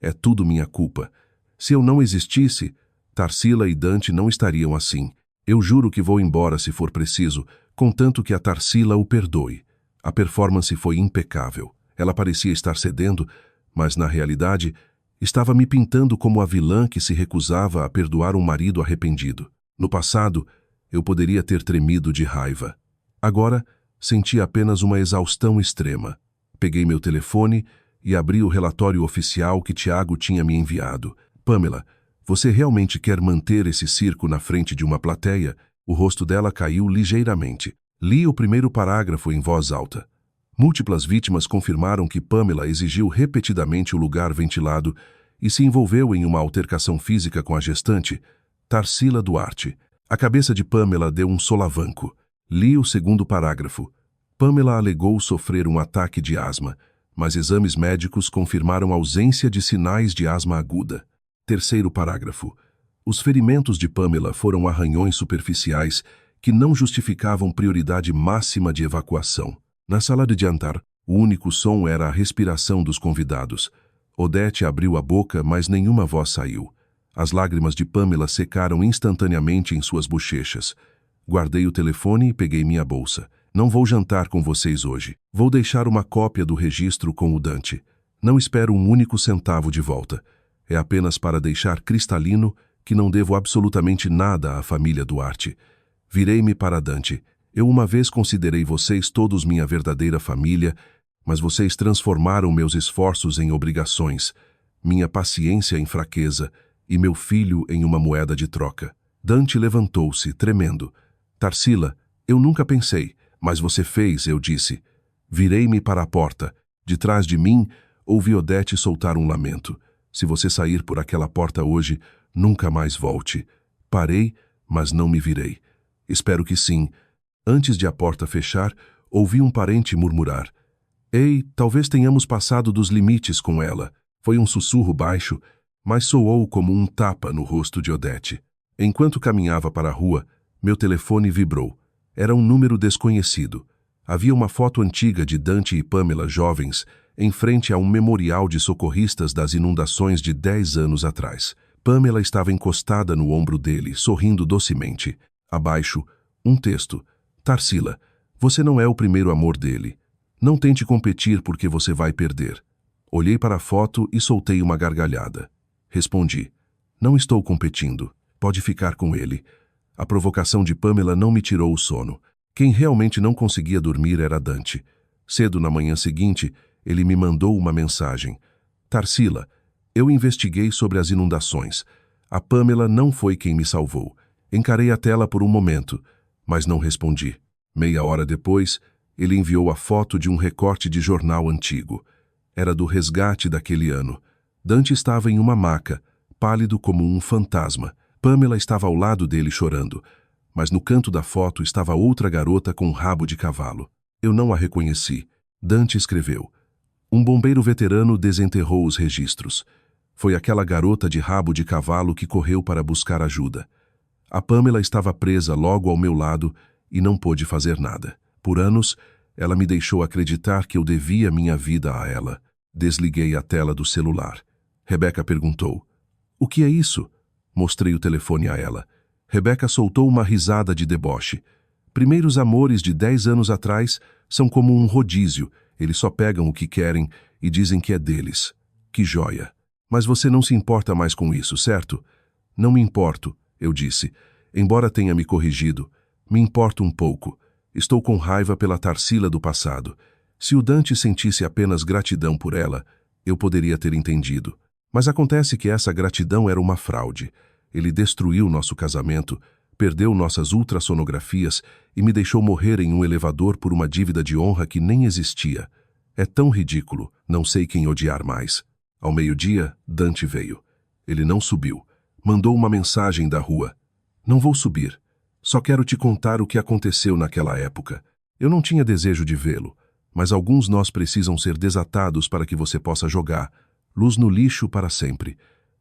É tudo minha culpa. Se eu não existisse, Tarsila e Dante não estariam assim. Eu juro que vou embora se for preciso, contanto que a Tarsila o perdoe. A performance foi impecável. Ela parecia estar cedendo, mas na realidade estava me pintando como a vilã que se recusava a perdoar um marido arrependido. No passado, eu poderia ter tremido de raiva. Agora, senti apenas uma exaustão extrema. Peguei meu telefone e abri o relatório oficial que Tiago tinha me enviado. Pamela, você realmente quer manter esse circo na frente de uma plateia? O rosto dela caiu ligeiramente. Li o primeiro parágrafo em voz alta. Múltiplas vítimas confirmaram que Pamela exigiu repetidamente o lugar ventilado e se envolveu em uma altercação física com a gestante, Tarsila Duarte. A cabeça de Pamela deu um solavanco. Li o segundo parágrafo. Pamela alegou sofrer um ataque de asma, mas exames médicos confirmaram ausência de sinais de asma aguda. Terceiro parágrafo. Os ferimentos de Pamela foram arranhões superficiais que não justificavam prioridade máxima de evacuação. Na sala de jantar, o único som era a respiração dos convidados. Odete abriu a boca, mas nenhuma voz saiu. As lágrimas de Pamela secaram instantaneamente em suas bochechas. Guardei o telefone e peguei minha bolsa. Não vou jantar com vocês hoje. Vou deixar uma cópia do registro com o Dante. Não espero um único centavo de volta. É apenas para deixar cristalino que não devo absolutamente nada à família Duarte. Virei-me para Dante. Eu uma vez considerei vocês todos minha verdadeira família, mas vocês transformaram meus esforços em obrigações, minha paciência em fraqueza e meu filho em uma moeda de troca. Dante levantou-se, tremendo. Tarsila, eu nunca pensei, mas você fez, eu disse. Virei-me para a porta. De trás de mim, ouvi Odete soltar um lamento. Se você sair por aquela porta hoje, nunca mais volte. Parei, mas não me virei. Espero que sim. Antes de a porta fechar, ouvi um parente murmurar. Ei, talvez tenhamos passado dos limites com ela. Foi um sussurro baixo, mas soou como um tapa no rosto de Odete. Enquanto caminhava para a rua, meu telefone vibrou. Era um número desconhecido. Havia uma foto antiga de Dante e Pamela jovens, em frente a um memorial de socorristas das inundações de 10 anos atrás. Pamela estava encostada no ombro dele, sorrindo docemente. Abaixo, um texto. Tarsila, você não é o primeiro amor dele. Não tente competir porque você vai perder. Olhei para a foto e soltei uma gargalhada. Respondi. Não estou competindo. Pode ficar com ele. A provocação de Pamela não me tirou o sono. Quem realmente não conseguia dormir era Dante. Cedo na manhã seguinte, ele me mandou uma mensagem. Tarsila, eu investiguei sobre as inundações. A Pamela não foi quem me salvou. Encarei a tela por um momento, mas não respondi. Meia hora depois, ele enviou a foto de um recorte de jornal antigo. Era do resgate daquele ano. Dante estava em uma maca, pálido como um fantasma. Pamela estava ao lado dele chorando, mas no canto da foto estava outra garota com um rabo de cavalo. Eu não a reconheci. Dante escreveu. Um bombeiro veterano desenterrou os registros. Foi aquela garota de rabo de cavalo que correu para buscar ajuda. A Pamela estava presa logo ao meu lado e não pôde fazer nada. Por anos, ela me deixou acreditar que eu devia minha vida a ela. Desliguei a tela do celular. Rebeca perguntou. O que é isso? Mostrei o telefone a ela. Rebeca soltou uma risada de deboche. Primeiros amores de 10 anos atrás são como um rodízio. Eles só pegam o que querem e dizem que é deles. Que joia! Mas você não se importa mais com isso, certo? Não me importo, eu disse. Embora tenha me corrigido, me importo um pouco. Estou com raiva pela Tarsila do passado. Se o Dante sentisse apenas gratidão por ela, eu poderia ter entendido. Mas acontece que essa gratidão era uma fraude. Ele destruiu nosso casamento, perdeu nossas ultrassonografias e me deixou morrer em um elevador por uma dívida de honra que nem existia. É tão ridículo, não sei quem odiar mais. Ao meio-dia, Dante veio. Ele não subiu. Mandou uma mensagem da rua. Não vou subir. Só quero te contar o que aconteceu naquela época. Eu não tinha desejo de vê-lo, mas alguns nós precisam ser desatados para que você possa jogar. Luz no lixo para sempre.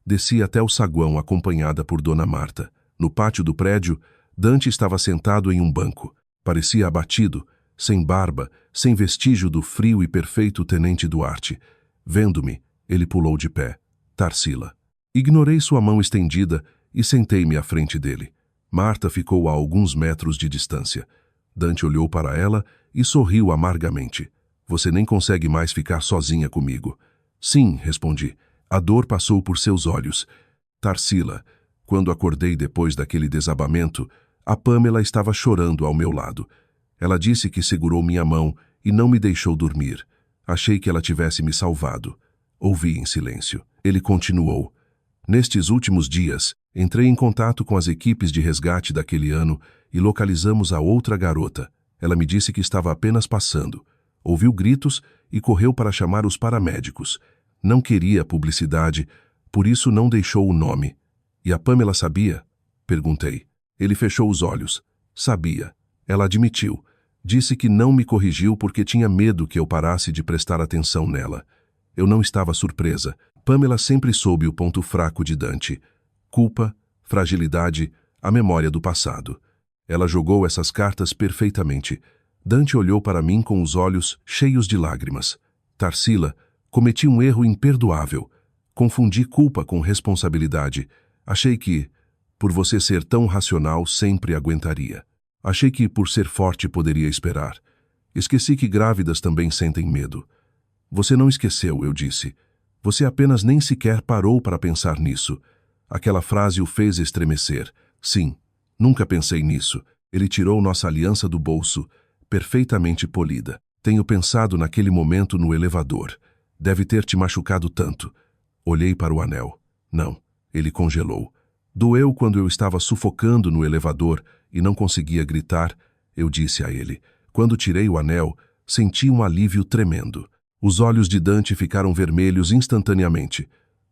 Desci até o saguão acompanhada por Dona Marta. No pátio do prédio, Dante estava sentado em um banco. Parecia abatido, sem barba, sem vestígio do frio e perfeito tenente Duarte. Vendo-me, ele pulou de pé. Tarsila. Ignorei sua mão estendida e sentei-me à frente dele. Marta ficou a alguns metros de distância. Dante olhou para ela e sorriu amargamente. Você nem consegue mais ficar sozinha comigo. Sim, respondi. A dor passou por seus olhos. Tarsila, quando acordei depois daquele desabamento, a Pamela estava chorando ao meu lado. Ela disse que segurou minha mão e não me deixou dormir. Achei que ela tivesse me salvado. Ouvi em silêncio. Ele continuou. Nestes últimos dias, entrei em contato com as equipes de resgate daquele ano e localizamos a outra garota. Ela me disse que estava apenas passando. Ouviu gritos e correu para chamar os paramédicos. Não queria publicidade, por isso não deixou o nome. E a Pamela sabia? Perguntei. Ele fechou os olhos. Sabia. Ela admitiu. Disse que não me corrigiu porque tinha medo que eu parasse de prestar atenção nela. Eu não estava surpresa. Pamela sempre soube o ponto fraco de Dante. Culpa, fragilidade, a memória do passado. Ela jogou essas cartas perfeitamente. Dante olhou para mim com os olhos cheios de lágrimas. Tarsila, cometi um erro imperdoável. Confundi culpa com responsabilidade. Achei que, por você ser tão racional, sempre aguentaria. Achei que, por ser forte, poderia esperar. Esqueci que grávidas também sentem medo. Você não esqueceu, eu disse. Você apenas nem sequer parou para pensar nisso. Aquela frase o fez estremecer. Sim, nunca pensei nisso. Ele tirou nossa aliança do bolso, perfeitamente polida. Tenho pensado naquele momento no elevador. Deve ter te machucado tanto. Olhei para o anel. Não, ele congelou. Doeu quando eu estava sufocando no elevador e não conseguia gritar, eu disse a ele. Quando tirei o anel, senti um alívio tremendo. Os olhos de Dante ficaram vermelhos instantaneamente.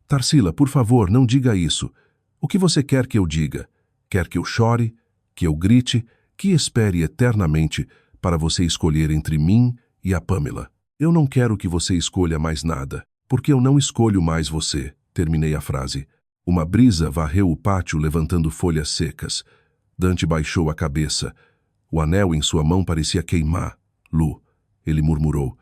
Tarsila, por favor, não diga isso. O que você quer que eu diga? Quer que eu chore? Que eu grite? Que espere eternamente para você escolher entre mim e a Pamela? Eu não quero que você escolha mais nada, porque eu não escolho mais você, terminei a frase. Uma brisa varreu o pátio levantando folhas secas. Dante baixou a cabeça. O anel em sua mão parecia queimar. Lu, ele murmurou.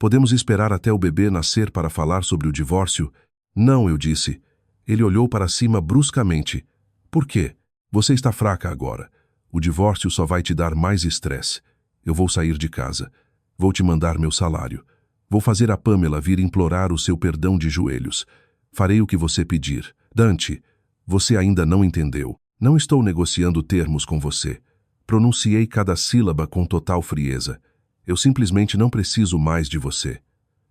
Podemos esperar até o bebê nascer para falar sobre o divórcio? Não, eu disse. Ele olhou para cima bruscamente. Por quê? Você está fraca agora. O divórcio só vai te dar mais estresse. Eu vou sair de casa. Vou te mandar meu salário. Vou fazer a Pamela vir implorar o seu perdão de joelhos. Farei o que você pedir. Dante, você ainda não entendeu. Não estou negociando termos com você. Pronunciei cada sílaba com total frieza. Eu simplesmente não preciso mais de você.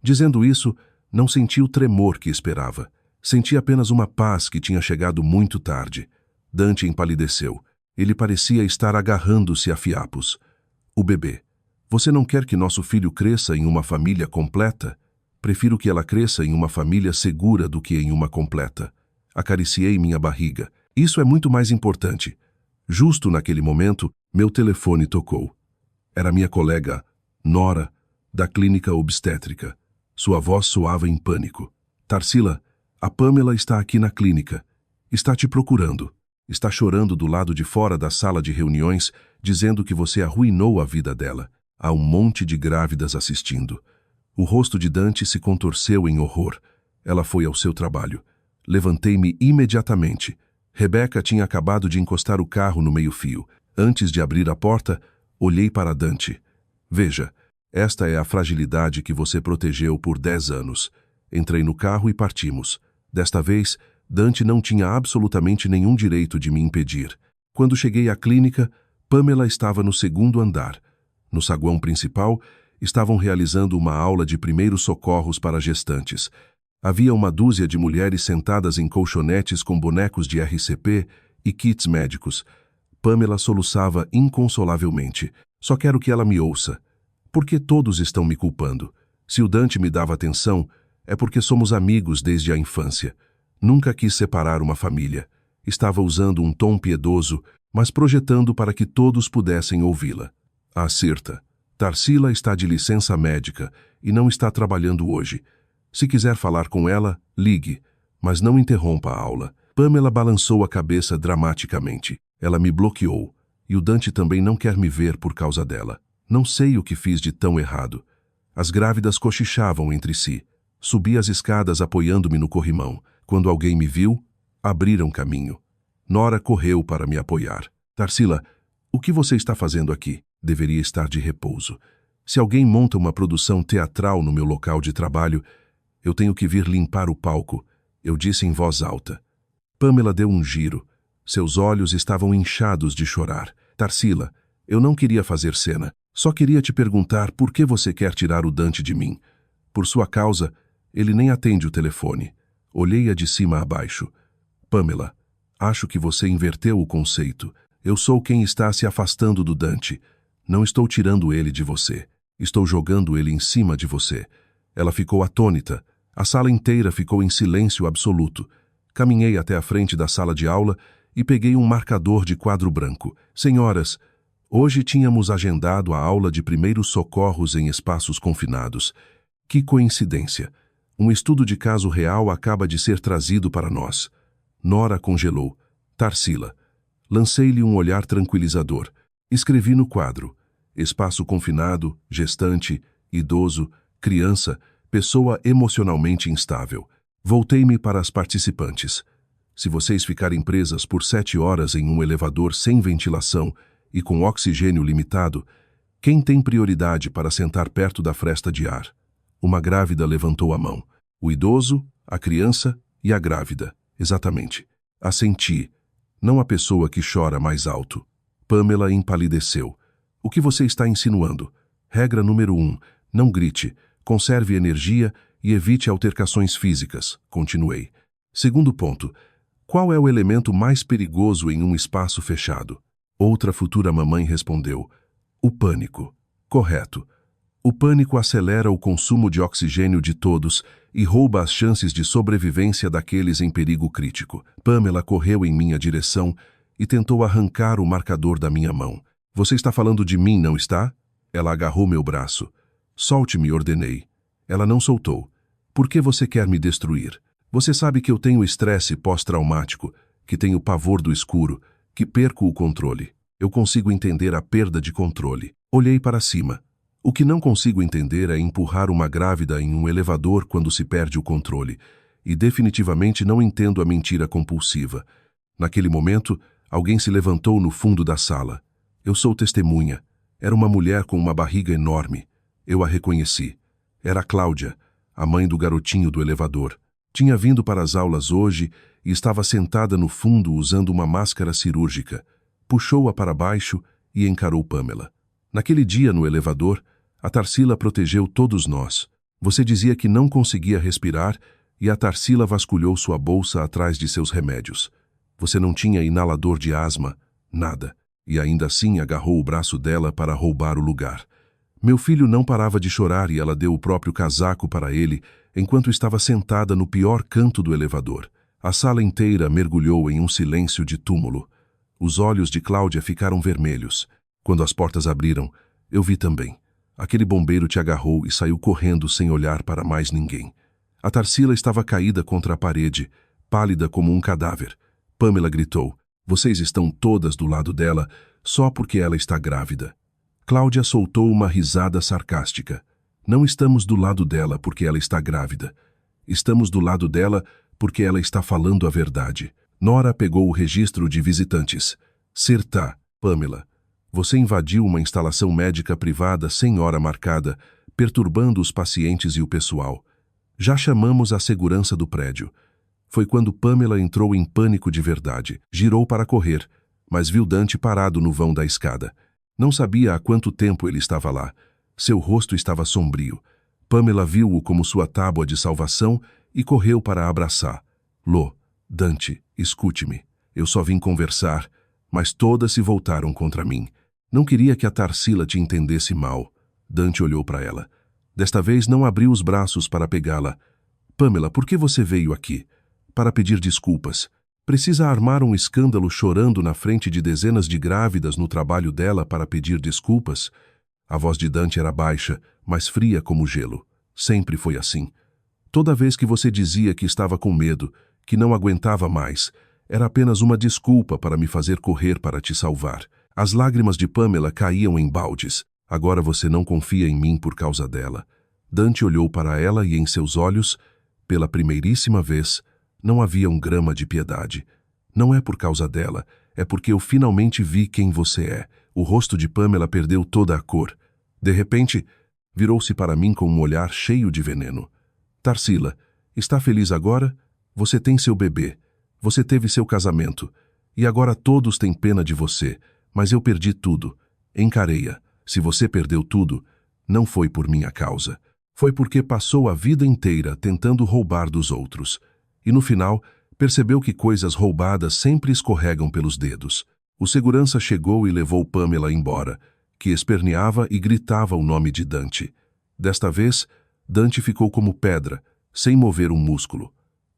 Dizendo isso, não senti o tremor que esperava. Senti apenas uma paz que tinha chegado muito tarde. Dante empalideceu. Ele parecia estar agarrando-se a fiapos. O bebê. Você não quer que nosso filho cresça em uma família completa? Prefiro que ela cresça em uma família segura do que em uma completa. Acariciei minha barriga. Isso é muito mais importante. Justo naquele momento, meu telefone tocou. Era minha colega, Nora, da clínica obstétrica. Sua voz soava em pânico. Tarsila, a Pamela está aqui na clínica. Está te procurando. Está chorando do lado de fora da sala de reuniões, dizendo que você arruinou a vida dela. Há um monte de grávidas assistindo. O rosto de Dante se contorceu em horror. Ela foi ao seu trabalho. Levantei-me imediatamente. Rebeca tinha acabado de encostar o carro no meio-fio. Antes de abrir a porta, olhei para Dante. Veja, esta é a fragilidade que você protegeu por 10 anos. Entrei no carro e partimos. Desta vez, Dante não tinha absolutamente nenhum direito de me impedir. Quando cheguei à clínica, Pamela estava no segundo andar. No saguão principal, estavam realizando uma aula de primeiros socorros para gestantes. Havia uma dúzia de mulheres sentadas em colchonetes com bonecos de RCP e kits médicos. Pamela soluçava inconsolavelmente. Só quero que ela me ouça. Por que todos estão me culpando? Se o Dante me dava atenção, é porque somos amigos desde a infância. Nunca quis separar uma família. Estava usando um tom piedoso, mas projetando para que todos pudessem ouvi-la. Acerta. Tarsila está de licença médica e não está trabalhando hoje. Se quiser falar com ela, ligue, mas não interrompa a aula. Pamela balançou a cabeça dramaticamente. Ela me bloqueou, e o Dante também não quer me ver por causa dela. Não sei o que fiz de tão errado. As grávidas cochichavam entre si. Subi as escadas apoiando-me no corrimão. Quando alguém me viu, abriram caminho. Nora correu para me apoiar. Tarsila, o que você está fazendo aqui? Deveria estar de repouso. Se alguém monta uma produção teatral no meu local de trabalho, eu tenho que vir limpar o palco, eu disse em voz alta. Pamela deu um giro. Seus olhos estavam inchados de chorar. Tarsila, eu não queria fazer cena. Só queria te perguntar por que você quer tirar o Dante de mim. Por sua causa, ele nem atende o telefone. Olhei-a de cima a baixo. Pamela, acho que você inverteu o conceito. Eu sou quem está se afastando do Dante. Não estou tirando ele de você. Estou jogando ele em cima de você. Ela ficou atônita. A sala inteira ficou em silêncio absoluto. Caminhei até a frente da sala de aula e peguei um marcador de quadro branco. Senhoras, hoje tínhamos agendado a aula de primeiros socorros em espaços confinados. Que coincidência! Um estudo de caso real acaba de ser trazido para nós. Nora congelou. Tarsila. Lancei-lhe um olhar tranquilizador. Escrevi no quadro. Espaço confinado, gestante, idoso, criança, pessoa emocionalmente instável. Voltei-me para as participantes. Se vocês ficarem presas por 7 horas em um elevador sem ventilação e com oxigênio limitado, quem tem prioridade para sentar perto da fresta de ar? Uma grávida levantou a mão. O idoso, a criança e a grávida. Exatamente. Assenti. Não a pessoa que chora mais alto. Pamela empalideceu. O que você está insinuando? Regra número 1. Não grite. Conserve energia e evite altercações físicas. Continuei. Segundo ponto. Qual é o elemento mais perigoso em um espaço fechado? Outra futura mamãe respondeu. O pânico. Correto. O pânico acelera o consumo de oxigênio de todos e rouba as chances de sobrevivência daqueles em perigo crítico. Pamela correu em minha direção e tentou arrancar o marcador da minha mão. Você está falando de mim, não está? Ela agarrou meu braço. Solte-me, ordenei. Ela não soltou. Por que você quer me destruir? Você sabe que eu tenho estresse pós-traumático, que tenho pavor do escuro, que perco o controle. Eu consigo entender a perda de controle. Olhei para cima. O que não consigo entender é empurrar uma grávida em um elevador quando se perde o controle. E definitivamente não entendo a mentira compulsiva. Naquele momento, alguém se levantou no fundo da sala. Eu sou testemunha. Era uma mulher com uma barriga enorme. Eu a reconheci. Era Cláudia, a mãe do garotinho do elevador. Tinha vindo para as aulas hoje e estava sentada no fundo usando uma máscara cirúrgica. Puxou-a para baixo e encarou Pamela. Naquele dia no elevador, a Tarsila protegeu todos nós. Você dizia que não conseguia respirar e a Tarsila vasculhou sua bolsa atrás de seus remédios. Você não tinha inalador de asma, nada. E ainda assim agarrou o braço dela para roubar o lugar. Meu filho não parava de chorar e ela deu o próprio casaco para ele enquanto estava sentada no pior canto do elevador. A sala inteira mergulhou em um silêncio de túmulo. Os olhos de Cláudia ficaram vermelhos. Quando as portas abriram, eu vi também. Aquele bombeiro te agarrou e saiu correndo sem olhar para mais ninguém. A Tarsila estava caída contra a parede, pálida como um cadáver. Pamela gritou. Vocês estão todas do lado dela só porque ela está grávida. Cláudia soltou uma risada sarcástica. Não estamos do lado dela porque ela está grávida. Estamos do lado dela porque ela está falando a verdade. Nora pegou o registro de visitantes. Certa, Pamela. Você invadiu uma instalação médica privada sem hora marcada, perturbando os pacientes e o pessoal. Já chamamos a segurança do prédio. Foi quando Pamela entrou em pânico de verdade. Girou para correr, mas viu Dante parado no vão da escada. Não sabia há quanto tempo ele estava lá. Seu rosto estava sombrio. Pamela viu-o como sua tábua de salvação e correu para abraçar. Lô, Dante, escute-me. Eu só vim conversar, mas todas se voltaram contra mim. Não queria que a Tarsila te entendesse mal. Dante olhou para ela. Desta vez não abriu os braços para pegá-la. Pamela, por que você veio aqui? Para pedir desculpas. Precisa armar um escândalo chorando na frente de dezenas de grávidas no trabalho dela para pedir desculpas? A voz de Dante era baixa, mas fria como gelo. Sempre foi assim. Toda vez que você dizia que estava com medo, que não aguentava mais, era apenas uma desculpa para me fazer correr para te salvar. As lágrimas de Pamela caíam em baldes. Agora você não confia em mim por causa dela. Dante olhou para ela e em seus olhos, pela primeiríssima vez, não havia um grama de piedade. Não é por causa dela, É porque eu finalmente vi quem você é. O rosto de Pamela perdeu toda a cor. De repente, virou-se para mim com um olhar cheio de veneno. Tarsila, está feliz agora? Você tem seu bebê. Você teve seu casamento. E agora todos têm pena de você. Mas eu perdi tudo. Encarei-a. Se você perdeu tudo, não foi por minha causa. Foi porque passou a vida inteira tentando roubar dos outros. E no final, percebeu que coisas roubadas sempre escorregam pelos dedos. O segurança chegou e levou Pamela embora, que esperneava e gritava o nome de Dante. Desta vez, Dante ficou como pedra, sem mover um músculo.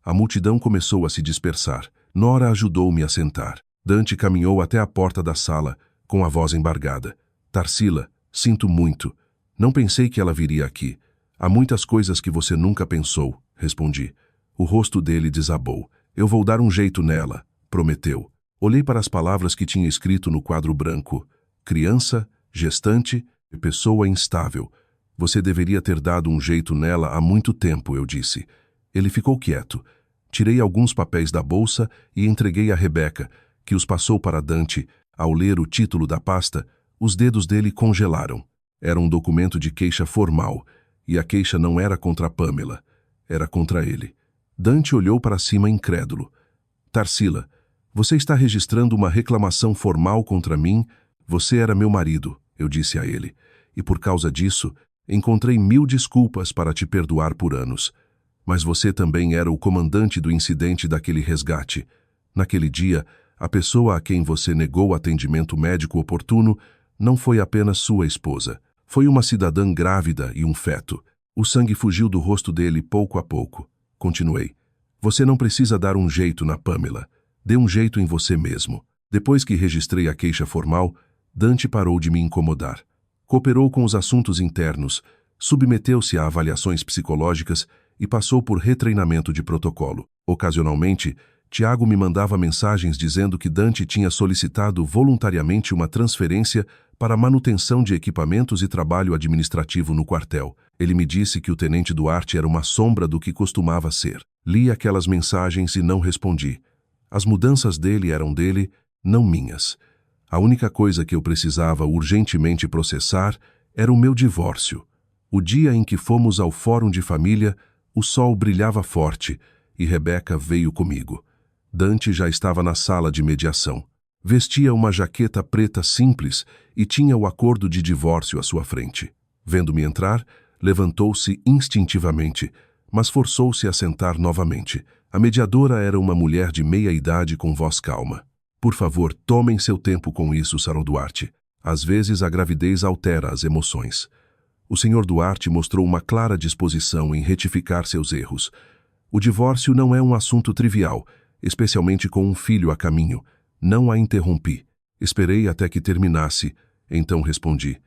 A multidão começou a se dispersar. Nora ajudou-me a sentar. Dante caminhou até a porta da sala, com a voz embargada. Tarsila, sinto muito. Não pensei que ela viria aqui. Há muitas coisas que você nunca pensou, respondi. O rosto dele desabou. Eu vou dar um jeito nela, prometeu. Olhei para as palavras que tinha escrito no quadro branco. Criança, gestante e pessoa instável. Você deveria ter dado um jeito nela há muito tempo, eu disse. Ele ficou quieto. Tirei alguns papéis da bolsa e entreguei a Rebeca, que os passou para Dante. Ao ler o título da pasta, os dedos dele congelaram. Era um documento de queixa formal, e a queixa não era contra Pamela, era contra ele. Dante olhou para cima incrédulo. Tarsila, você está registrando uma reclamação formal contra mim? Você era meu marido, eu disse a ele, e por causa disso, encontrei 1000 desculpas para te perdoar por anos. Mas você também era o comandante do incidente daquele resgate. Naquele dia, a pessoa a quem você negou atendimento médico oportuno não foi apenas sua esposa. Foi uma cidadã grávida e um feto. O sangue fugiu do rosto dele pouco a pouco. Continuei. Você não precisa dar um jeito na Pamela. Dê um jeito em você mesmo. Depois que registrei a queixa formal, Dante parou de me incomodar. Cooperou com os assuntos internos, submeteu-se a avaliações psicológicas e passou por retreinamento de protocolo. Ocasionalmente, Tiago me mandava mensagens dizendo que Dante tinha solicitado voluntariamente uma transferência para manutenção de equipamentos e trabalho administrativo no quartel. Ele me disse que o tenente Duarte era uma sombra do que costumava ser. Li aquelas mensagens e não respondi. As mudanças dele eram dele, não minhas. A única coisa que eu precisava urgentemente processar era o meu divórcio. O dia em que fomos ao fórum de família, o sol brilhava forte e Rebeca veio comigo. Dante já estava na sala de mediação. Vestia uma jaqueta preta simples e tinha o acordo de divórcio à sua frente. Vendo-me entrar, levantou-se instintivamente, mas forçou-se a sentar novamente. A mediadora era uma mulher de meia-idade com voz calma. Por favor, tomem seu tempo com isso, Sr. Duarte. Às vezes a gravidez altera as emoções. O Sr. Duarte mostrou uma clara disposição em retificar seus erros. O divórcio não é um assunto trivial, especialmente com um filho a caminho. Não a interrompi. Esperei até que terminasse, então respondi.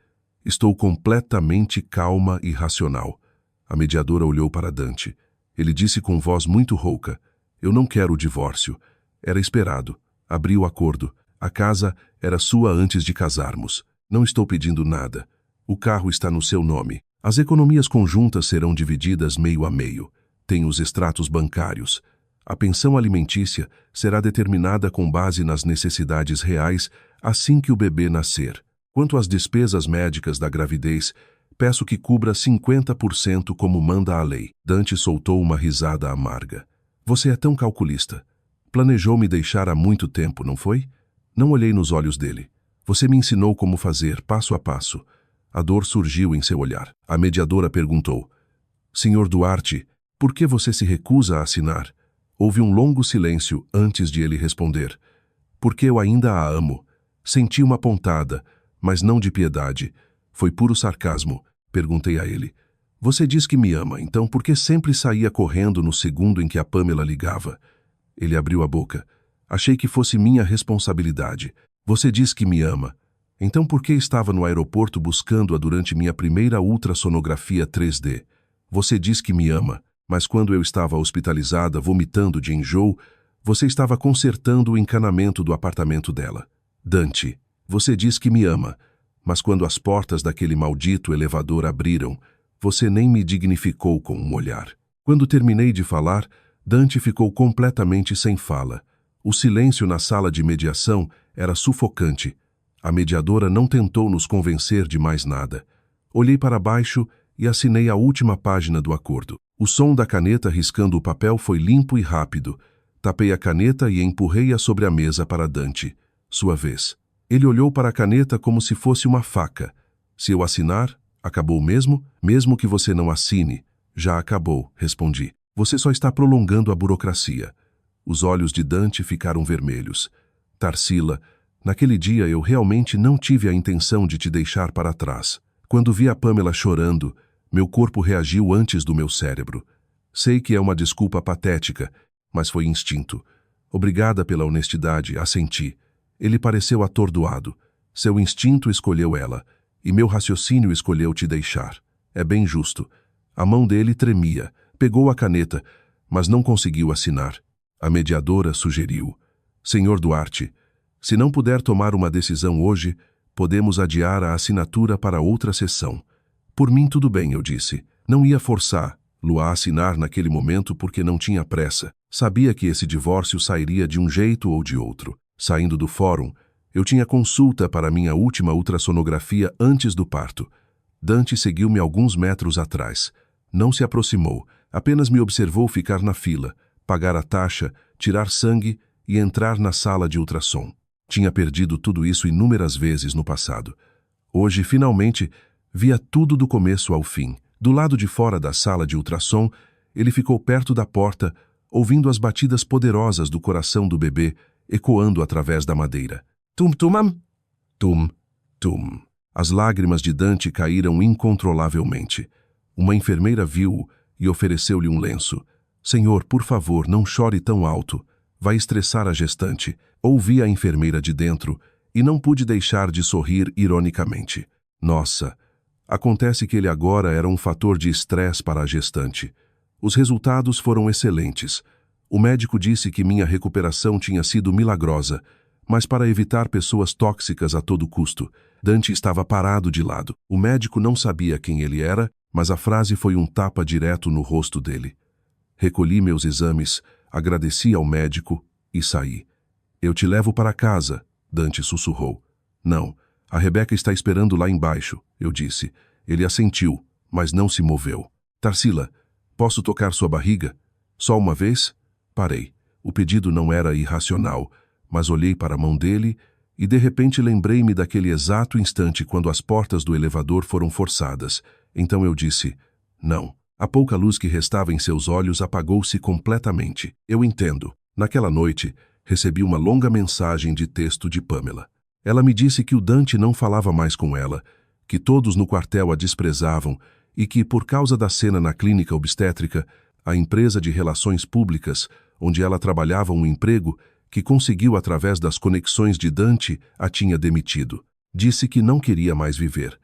Estou completamente calma e racional. A mediadora olhou para Dante. Ele disse com voz muito rouca. Eu não quero o divórcio. Era esperado. Abri o acordo. A casa era sua antes de casarmos. Não estou pedindo nada. O carro está no seu nome. As economias conjuntas serão divididas meio a meio. Tem os extratos bancários. A pensão alimentícia será determinada com base nas necessidades reais assim que o bebê nascer. Quanto às despesas médicas da gravidez, peço que cubra 50% como manda a lei. Dante soltou uma risada amarga. Você é tão calculista. Planejou me deixar há muito tempo, não foi? Não olhei nos olhos dele. Você me ensinou como fazer, passo a passo. A dor surgiu em seu olhar. A mediadora perguntou. Senhor Duarte, por que você se recusa a assinar? Houve um longo silêncio antes de ele responder. Porque eu ainda a amo. Senti uma pontada, mas não de piedade. Foi puro sarcasmo. Perguntei a ele. Você diz que me ama, então por que sempre saía correndo no segundo em que a Pamela ligava? Ele abriu a boca. Achei que fosse minha responsabilidade. Você diz que me ama. Então por que estava no aeroporto buscando-a durante minha primeira ultrassonografia 3D? Você diz que me ama. Mas quando eu estava hospitalizada, vomitando de enjoo, você estava consertando o encanamento do apartamento dela. Dante, você diz que me ama, mas quando as portas daquele maldito elevador abriram, você nem me dignificou com um olhar. Quando terminei de falar, Dante ficou completamente sem fala. O silêncio na sala de mediação Era sufocante. A mediadora não tentou nos convencer de mais nada. Olhei para baixo e assinei a última página do acordo. O som da caneta riscando o papel foi limpo e rápido. Tapei a caneta e empurrei-a sobre a mesa para Dante. Sua vez. Ele olhou para a caneta como se fosse uma faca. Se eu assinar, acabou mesmo? Mesmo que você não assine. Já acabou, respondi. Você só está prolongando a burocracia. Os olhos de Dante ficaram vermelhos. Tarsila, naquele dia eu realmente não tive a intenção de te deixar para trás. Quando vi a Pamela chorando, meu corpo reagiu antes do meu cérebro. Sei que é uma desculpa patética, mas foi instinto. Obrigada pela honestidade, assenti. Ele pareceu atordoado. Seu instinto escolheu ela, e meu raciocínio escolheu te deixar. É bem justo. A mão dele tremia, pegou a caneta, mas não conseguiu assinar. A mediadora sugeriu: Senhor Duarte, se não puder tomar uma decisão hoje, podemos adiar a assinatura para outra sessão. Por mim tudo bem, eu disse. Não ia forçar-lo a assinar naquele momento porque não tinha pressa. Sabia que esse divórcio sairia de um jeito ou de outro. Saindo do fórum, eu tinha consulta para minha última ultrassonografia antes do parto. Dante seguiu-me alguns metros atrás. Não se aproximou, apenas me observou ficar na fila, pagar a taxa, tirar sangue e entrar na sala de ultrassom. Tinha perdido tudo isso inúmeras vezes no passado. Hoje, finalmente, via tudo do começo ao fim. Do lado de fora da sala de ultrassom, ele ficou perto da porta, ouvindo as batidas poderosas do coração do bebê ecoando através da madeira. Tum-tumam! Tum-tum. As lágrimas de Dante caíram incontrolavelmente. Uma enfermeira viu-o e ofereceu-lhe um lenço. Senhor, por favor, não chore tão alto. Vai estressar a gestante. Ouvi a enfermeira de dentro e não pude deixar de sorrir ironicamente. Nossa, acontece que ele agora era um fator de estresse para a gestante. Os resultados foram excelentes. O médico disse que minha recuperação tinha sido milagrosa, mas para evitar pessoas tóxicas a todo custo, Dante estava parado de lado. O médico não sabia quem ele era, mas a frase foi um tapa direto no rosto dele. Recolhi meus exames, agradeci ao médico e saí. Eu te levo para casa, Dante sussurrou. Não, a Rebeca está esperando lá embaixo, eu disse. Ele assentiu, mas não se moveu. Tarsila, posso tocar sua barriga? Só uma vez? Parei. O pedido não era irracional, mas olhei para a mão dele e de repente lembrei-me daquele exato instante quando as portas do elevador foram forçadas. Então eu disse, não. A pouca luz que restava em seus olhos apagou-se completamente. Eu entendo. Naquela noite, recebi uma longa mensagem de texto de Pamela. Ela me disse que o Dante não falava mais com ela, que todos no quartel a desprezavam e que, por causa da cena na clínica obstétrica, a empresa de relações públicas, onde ela trabalhava um emprego, que conseguiu através das conexões de Dante, a tinha demitido. Disse que não queria mais viver.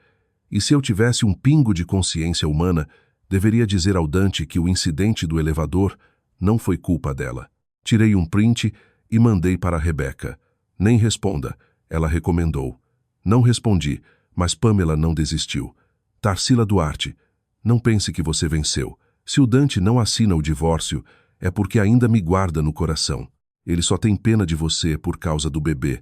E se eu tivesse um pingo de consciência humana, deveria dizer ao Dante que o incidente do elevador não foi culpa dela. Tirei um print e mandei para a Rebeca. Nem responda, ela recomendou. Não respondi, mas Pamela não desistiu. Tarsila Duarte, não pense que você venceu. Se o Dante não assina o divórcio, é porque ainda me guarda no coração. Ele só tem pena de você por causa do bebê.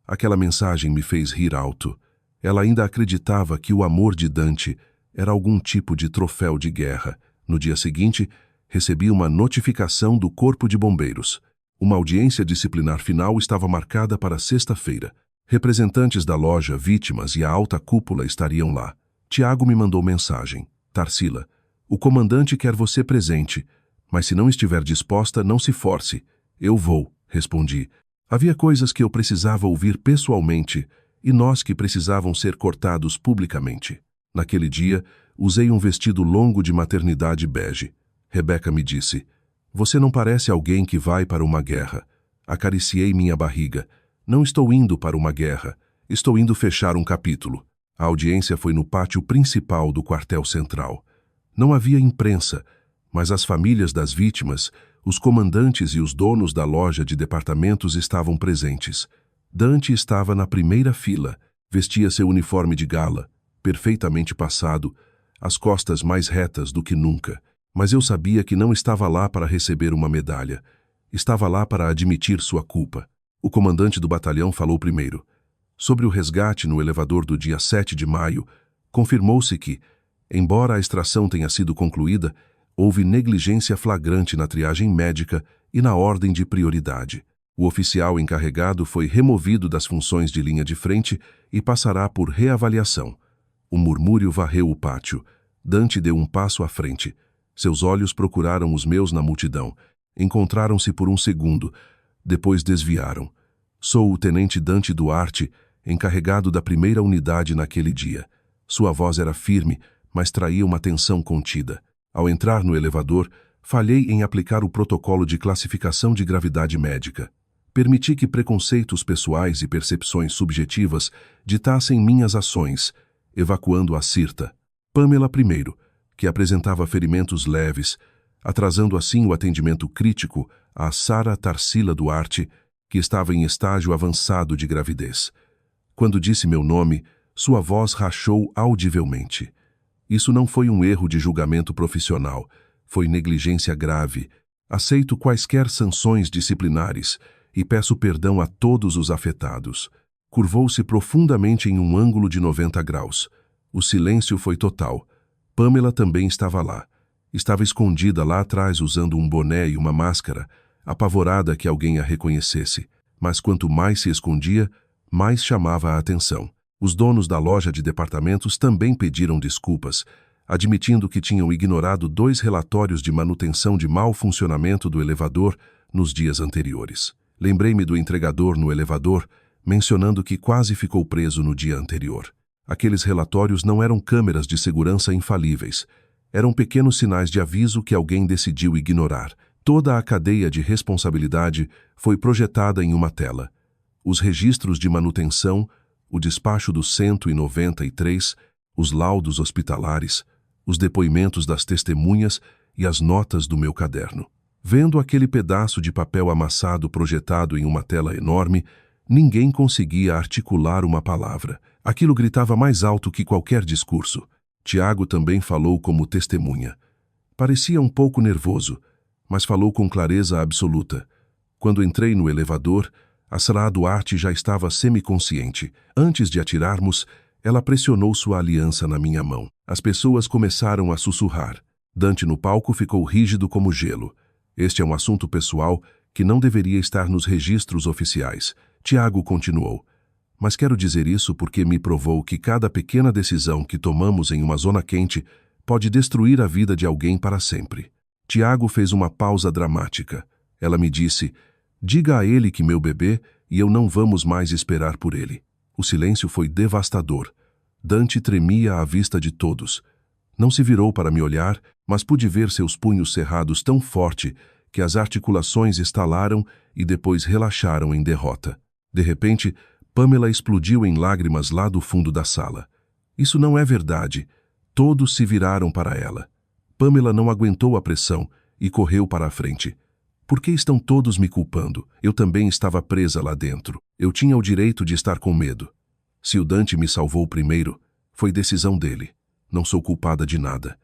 Aquela mensagem me fez rir alto. Ela ainda acreditava que o amor de Dante era algum tipo de troféu de guerra. No dia seguinte, recebi uma notificação do Corpo de Bombeiros. Uma audiência disciplinar final estava marcada para sexta-feira. Representantes da loja, vítimas e a alta cúpula estariam lá. Tiago me mandou mensagem. Tarsila, o comandante quer você presente, mas se não estiver disposta, não se force. Eu vou, respondi. Havia coisas que eu precisava ouvir pessoalmente e nós que precisavam ser cortados publicamente. Naquele dia, usei um vestido longo de maternidade bege. Rebeca me disse, você não parece alguém que vai para uma guerra. Acariciei minha barriga. Não estou indo para uma guerra. Estou indo fechar um capítulo. A audiência foi no pátio principal do quartel central. Não havia imprensa, mas as famílias das vítimas, os comandantes e os donos da loja de departamentos estavam presentes. Dante estava na primeira fila, vestia seu uniforme de gala, perfeitamente passado, as costas mais retas do que nunca. Mas eu sabia que não estava lá para receber uma medalha. Estava lá para admitir sua culpa. O comandante do batalhão falou primeiro. Sobre o resgate no elevador do dia 7 de maio, confirmou-se que, embora a extração tenha sido concluída, houve negligência flagrante na triagem médica e na ordem de prioridade. O oficial encarregado foi removido das funções de linha de frente e passará por reavaliação. O murmúrio varreu o pátio. Dante deu um passo à frente. Seus olhos procuraram os meus na multidão. Encontraram-se por um segundo. Depois desviaram. Sou o tenente Dante Duarte, encarregado da primeira unidade naquele dia. Sua voz era firme, mas traía uma tensão contida. Ao entrar no elevador, falhei em aplicar o protocolo de classificação de gravidade médica. Permiti que preconceitos pessoais e percepções subjetivas ditassem minhas ações, evacuando a Cirta. Pamela primeiro, que apresentava ferimentos leves, atrasando assim o atendimento crítico a Sara Tarsila Duarte, que estava em estágio avançado de gravidez. Quando disse meu nome, sua voz rachou audivelmente. Isso não foi um erro de julgamento profissional, foi negligência grave. Aceito quaisquer sanções disciplinares e peço perdão a todos os afetados. Curvou-se profundamente em um ângulo de 90 graus. O silêncio foi total. Pamela também estava lá. Estava escondida lá atrás usando um boné e uma máscara, apavorada que alguém a reconhecesse. Mas quanto mais se escondia, mais chamava a atenção. Os donos da loja de departamentos também pediram desculpas, admitindo que tinham ignorado 2 relatórios de manutenção de mau funcionamento do elevador nos dias anteriores. Lembrei-me do entregador no elevador, mencionando que quase ficou preso no dia anterior. Aqueles relatórios não eram câmeras de segurança infalíveis. Eram pequenos sinais de aviso que alguém decidiu ignorar. Toda a cadeia de responsabilidade foi projetada em uma tela. Os registros de manutenção, o despacho do 193, os laudos hospitalares, os depoimentos das testemunhas e as notas do meu caderno. Vendo aquele pedaço de papel amassado projetado em uma tela enorme, ninguém conseguia articular uma palavra. Aquilo gritava mais alto que qualquer discurso. Tiago também falou como testemunha. Parecia um pouco nervoso, mas falou com clareza absoluta. Quando entrei no elevador, a Sara Duarte já estava semiconsciente. Antes de atirarmos, ela pressionou sua aliança na minha mão. As pessoas começaram a sussurrar. Dante no palco ficou rígido como gelo. Este é um assunto pessoal que não deveria estar nos registros oficiais. Tiago continuou. Mas quero dizer isso porque me provou que cada pequena decisão que tomamos em uma zona quente pode destruir a vida de alguém para sempre. Tiago fez uma pausa dramática. Ela me disse, diga a ele que meu bebê e eu não vamos mais esperar por ele. O silêncio foi devastador. Dante tremia à vista de todos. Não se virou para me olhar, mas pude ver seus punhos cerrados tão forte que as articulações estalaram e depois relaxaram em derrota. De repente, Pamela explodiu em lágrimas lá do fundo da sala. Isso não é verdade. Todos se viraram para ela. Pamela não aguentou a pressão e correu para a frente. Por que estão todos me culpando? Eu também estava presa lá dentro. Eu tinha o direito de estar com medo. Se o Dante me salvou primeiro, foi decisão dele. Não sou culpada de nada.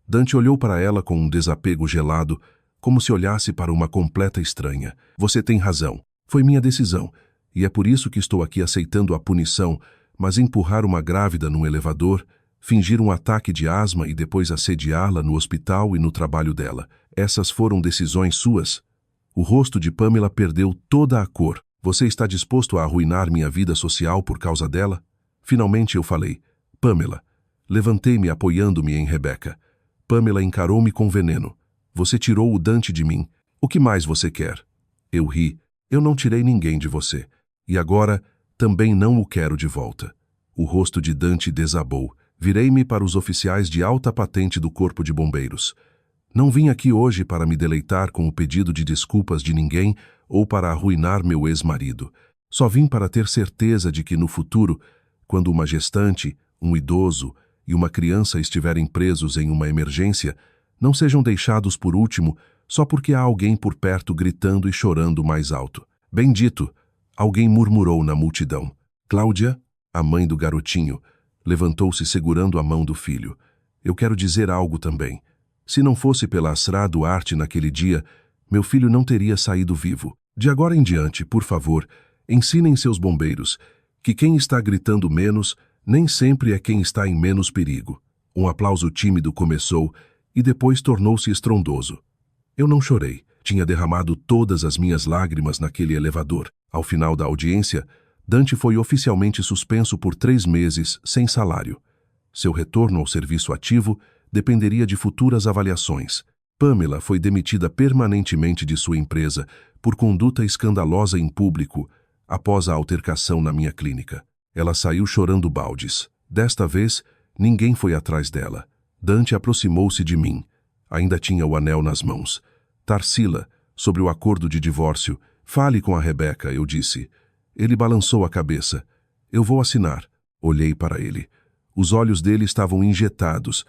Dante olhou para ela com um desapego gelado, como se olhasse para uma completa estranha. Você tem razão. Foi minha decisão. E é por isso que estou aqui aceitando a punição, mas empurrar uma grávida num elevador, fingir um ataque de asma e depois assediá-la no hospital e no trabalho dela. Essas foram decisões suas. O rosto de Pamela perdeu toda a cor. Você está disposto a arruinar minha vida social por causa dela? Finalmente eu falei. Pamela. Levantei-me apoiando-me em Rebeca. Pamela encarou-me com veneno. Você tirou o Dante de mim. O que mais você quer? Eu ri. Eu não tirei ninguém de você. E agora, também não o quero de volta. O rosto de Dante desabou. Virei-me para os oficiais de alta patente do Corpo de Bombeiros. Não vim aqui hoje para me deleitar com o pedido de desculpas de ninguém ou para arruinar meu ex-marido. Só vim para ter certeza de que no futuro, quando uma gestante, um idoso e uma criança estiverem presos em uma emergência, não sejam deixados por último só porque há alguém por perto gritando e chorando mais alto. Bendito! Alguém murmurou na multidão. Cláudia, a mãe do garotinho, levantou-se segurando a mão do filho. Eu quero dizer algo também. Se não fosse pela Sara Duarte naquele dia, meu filho não teria saído vivo. De agora em diante, por favor, Ensinem seus bombeiros que quem está gritando menos nem sempre é quem está em menos perigo. Um aplauso tímido começou e depois tornou-se estrondoso. Eu não chorei. Tinha derramado todas as minhas lágrimas naquele elevador. Ao final da audiência, Dante foi oficialmente suspenso por 3 meses sem salário. Seu retorno ao serviço ativo dependeria de futuras avaliações. Pamela foi demitida permanentemente de sua empresa por conduta escandalosa em público após a altercação na minha clínica. Ela saiu chorando baldes. Desta vez, ninguém foi atrás dela. Dante aproximou-se de mim. Ainda tinha o anel nas mãos. Tarsila, sobre o acordo de divórcio, fale com a Rebeca, eu disse. Ele balançou a cabeça. Eu vou assinar. Olhei para ele. Os olhos dele estavam injetados,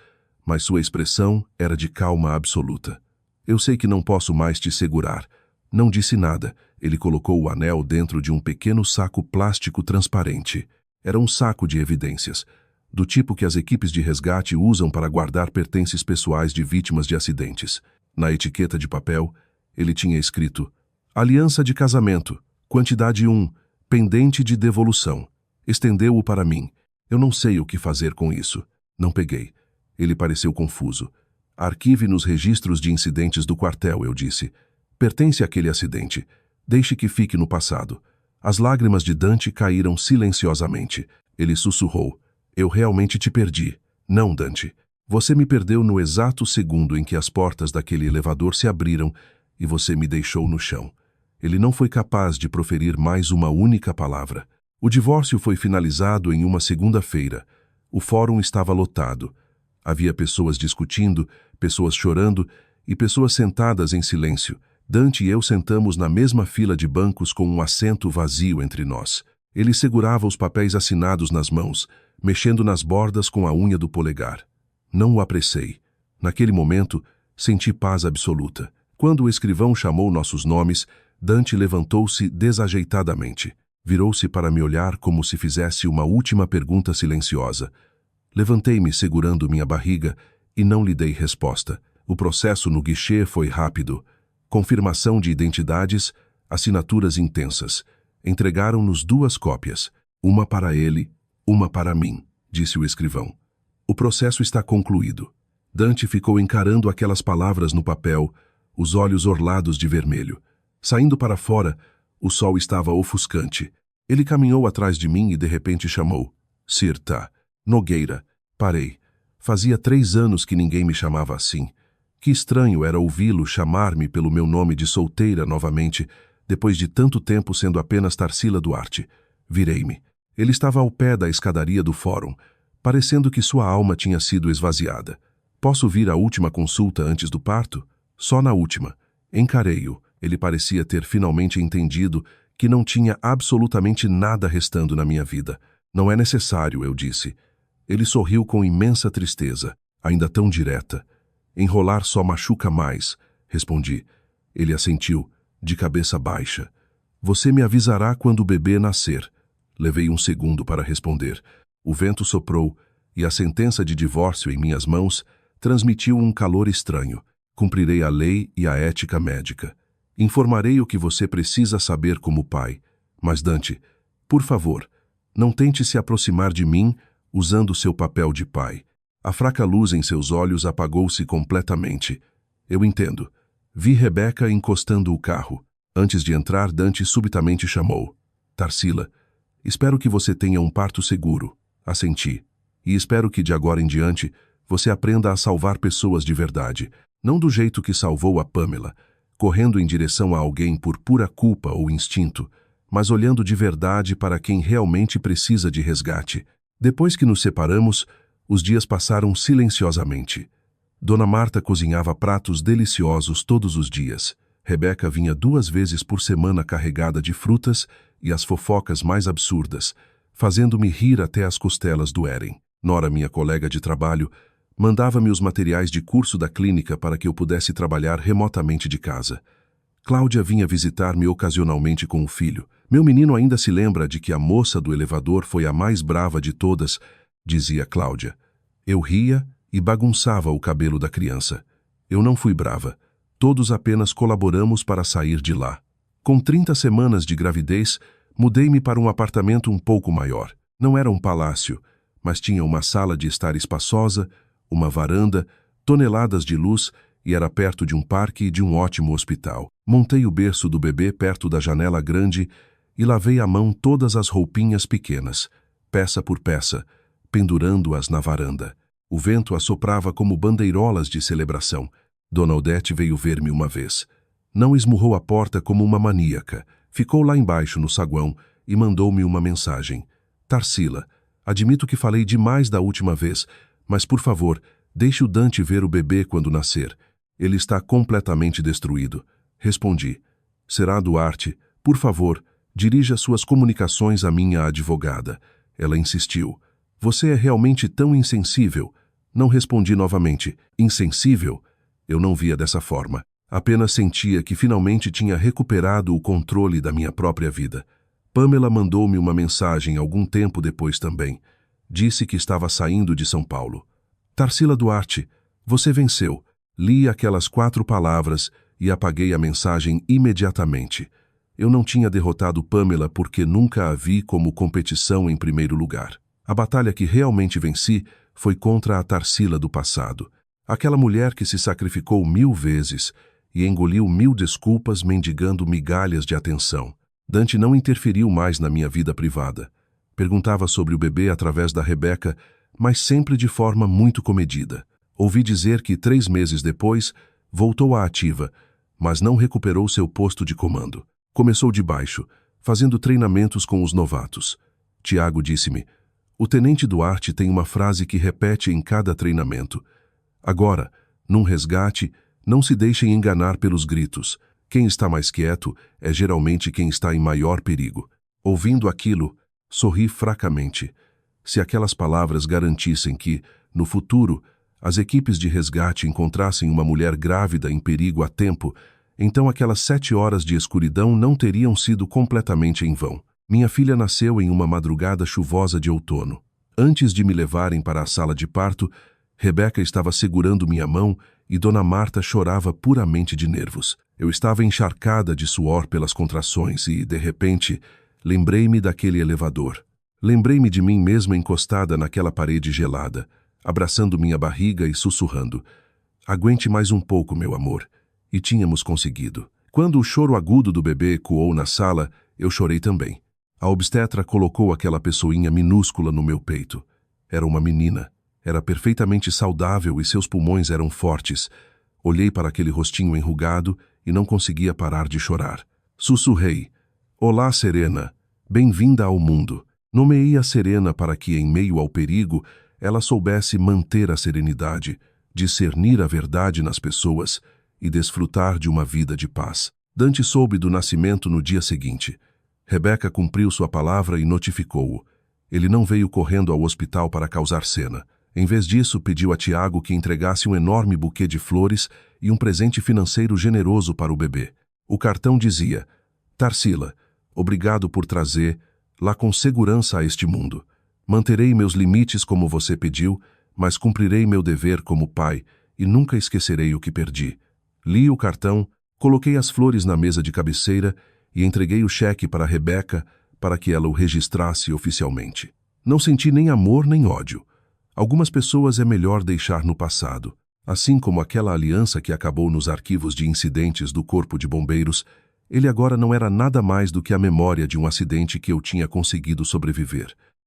mas sua expressão era de calma absoluta. Eu sei que não posso mais te segurar. Não disse nada. Ele colocou o anel dentro de um pequeno saco plástico transparente. Era um saco de evidências, do tipo que as equipes de resgate usam para guardar pertences pessoais de vítimas de acidentes. Na etiqueta de papel, ele tinha escrito: Aliança de casamento, quantidade 1, pendente de devolução. Estendeu-o para mim. Eu não sei o que fazer com isso. Não peguei. Ele pareceu confuso. Arquive nos registros de incidentes do quartel, eu disse. Pertence àquele acidente. Deixe que fique no passado. As lágrimas de Dante caíram silenciosamente. Ele sussurrou. Eu realmente te perdi. Não, Dante. Você me perdeu no exato segundo em que as portas daquele elevador se abriram e você me deixou no chão. Ele não foi capaz de proferir mais uma única palavra. O divórcio foi finalizado em uma segunda-feira. O fórum estava lotado. Havia pessoas discutindo, pessoas chorando e pessoas sentadas em silêncio. Dante e eu sentamos na mesma fila de bancos com um assento vazio entre nós. Ele segurava os papéis assinados nas mãos, mexendo nas bordas com a unha do polegar. Não o apressei. Naquele momento, senti paz absoluta. Quando o escrivão chamou nossos nomes, Dante levantou-se desajeitadamente. Virou-se para me olhar como se fizesse uma última pergunta silenciosa. Levantei-me segurando minha barriga e não lhe dei resposta. O processo no guichê foi rápido. Confirmação de identidades, assinaturas intensas. Entregaram-nos 2 cópias. Uma para ele, uma para mim, disse o escrivão. O processo está concluído. Dante ficou encarando aquelas palavras no papel, os olhos orlados de vermelho. Saindo para fora, o sol estava ofuscante. Ele caminhou atrás de mim e de repente chamou. Sirta. Nogueira. Parei. Fazia 3 anos que ninguém me chamava assim. Que estranho era ouvi-lo chamar-me pelo meu nome de solteira novamente, depois de tanto tempo sendo apenas Tarsila Duarte. Virei-me. Ele estava ao pé da escadaria do fórum, parecendo que sua alma tinha sido esvaziada. Posso vir à última consulta antes do parto? Só na última. Encarei-o. Ele parecia ter finalmente entendido que não tinha absolutamente nada restando na minha vida. Não é necessário, eu disse. Ele sorriu com imensa tristeza, ainda tão direta. Enrolar só machuca mais, respondi. Ele assentiu, de cabeça baixa. Você me avisará quando o bebê nascer. Levei um segundo para responder. O vento soprou e a sentença de divórcio em minhas mãos transmitiu um calor estranho. Cumprirei a lei e a ética médica. Informarei o que você precisa saber como pai. Mas, Dante, por favor, não tente se aproximar de mim usando seu papel de pai. A fraca luz em seus olhos apagou-se completamente. Eu entendo. Vi Rebeca encostando o carro. Antes de entrar, Dante subitamente chamou. Tarsila, espero que você tenha um parto seguro. Assenti. E espero que de agora em diante você aprenda a salvar pessoas de verdade. Não do jeito que salvou a Pamela, correndo em direção a alguém por pura culpa ou instinto, mas olhando de verdade para quem realmente precisa de resgate. Depois que nos separamos, os dias passaram silenciosamente. Dona Marta cozinhava pratos deliciosos todos os dias. Rebeca vinha 2 vezes por semana carregada de frutas e as fofocas mais absurdas, fazendo-me rir até as costelas doerem. Nora, minha colega de trabalho, mandava-me os materiais de curso da clínica para que eu pudesse trabalhar remotamente de casa. Cláudia vinha visitar-me ocasionalmente com o filho. Meu menino ainda se lembra de que a moça do elevador foi a mais brava de todas, dizia Cláudia. Eu ria e bagunçava o cabelo da criança. Eu não fui brava. Todos apenas colaboramos para sair de lá. Com 30 semanas de gravidez, Mudei-me para um apartamento um pouco maior. Não era um palácio, mas tinha uma sala de estar espaçosa, uma varanda, toneladas de luz e era perto de um parque e de um ótimo hospital. Montei o berço do bebê perto da janela grande e lavei à mão todas as roupinhas pequenas, peça por peça, pendurando-as na varanda. O vento assoprava como bandeirolas de celebração. Dona Odete veio ver-me uma vez. Não esmurrou a porta como uma maníaca. Ficou lá embaixo no saguão e mandou-me uma mensagem. Tarsila, admito que falei demais da última vez, mas por favor, deixe o Dante ver o bebê quando nascer. Ele está completamente destruído. Respondi. Será Duarte, por favor, dirija suas comunicações à minha advogada. Ela insistiu. Você é realmente tão insensível. Não respondi novamente. Insensível? Eu não via dessa forma. Apenas sentia que finalmente tinha recuperado o controle da minha própria vida. Pamela mandou-me uma mensagem algum tempo depois também. Disse que estava saindo de São Paulo. Tarsila Duarte, você venceu. Li aquelas 4 palavras e apaguei a mensagem imediatamente. Eu não tinha derrotado Pamela porque nunca a vi como competição em primeiro lugar. A batalha que realmente venci foi contra a Tarsila do passado. Aquela mulher que se sacrificou 1000 vezes e engoliu 1000 desculpas mendigando migalhas de atenção. Dante não interferiu mais na minha vida privada. Perguntava sobre o bebê através da Rebeca, mas sempre de forma muito comedida. Ouvi dizer que 3 meses depois, voltou à ativa, mas não recuperou seu posto de comando. Começou de baixo, fazendo treinamentos com os novatos. Tiago disse-me, o tenente Duarte tem uma frase que repete em cada treinamento. Agora, num resgate, não se deixem enganar pelos gritos. Quem está mais quieto é geralmente quem está em maior perigo. Ouvindo aquilo, sorri fracamente. Se aquelas palavras garantissem que, no futuro, as equipes de resgate encontrassem uma mulher grávida em perigo a tempo, então aquelas 7 horas de escuridão não teriam sido completamente em vão. Minha filha nasceu em uma madrugada chuvosa de outono. Antes de me levarem para a sala de parto, Rebeca estava segurando minha mão e Dona Marta chorava puramente de nervos. Eu estava encharcada de suor pelas contrações e, de repente, lembrei-me daquele elevador. Lembrei-me de mim mesma encostada naquela parede gelada, abraçando minha barriga e sussurrando. Aguente mais um pouco, meu amor. E tínhamos conseguido. Quando o choro agudo do bebê ecoou na sala, eu chorei também. A obstetra colocou aquela pessoinha minúscula no meu peito. Era uma menina. Era perfeitamente saudável e seus pulmões eram fortes. Olhei para aquele rostinho enrugado e não conseguia parar de chorar. Sussurrei. Olá, Serena. Bem-vinda ao mundo. Nomeei a Serena para que, em meio ao perigo, ela soubesse manter a serenidade, discernir a verdade nas pessoas e desfrutar de uma vida de paz. Dante soube do nascimento no dia seguinte. Rebeca cumpriu sua palavra e notificou-o. Ele não veio correndo ao hospital para causar cena. Em vez disso, pediu a Tiago que entregasse um enorme buquê de flores e um presente financeiro generoso para o bebê. O cartão dizia, Tarsila, obrigado por trazer-la com segurança a este mundo. Manterei meus limites como você pediu, mas cumprirei meu dever como pai e nunca esquecerei o que perdi. Li o cartão, coloquei as flores na mesa de cabeceira e entreguei o cheque para Rebeca para que ela o registrasse oficialmente. Não senti nem amor nem ódio. Algumas pessoas é melhor deixar no passado. Assim como aquela aliança que acabou nos arquivos de incidentes do Corpo de Bombeiros, ele agora não era nada mais do que a memória de um acidente que eu tinha conseguido sobreviver.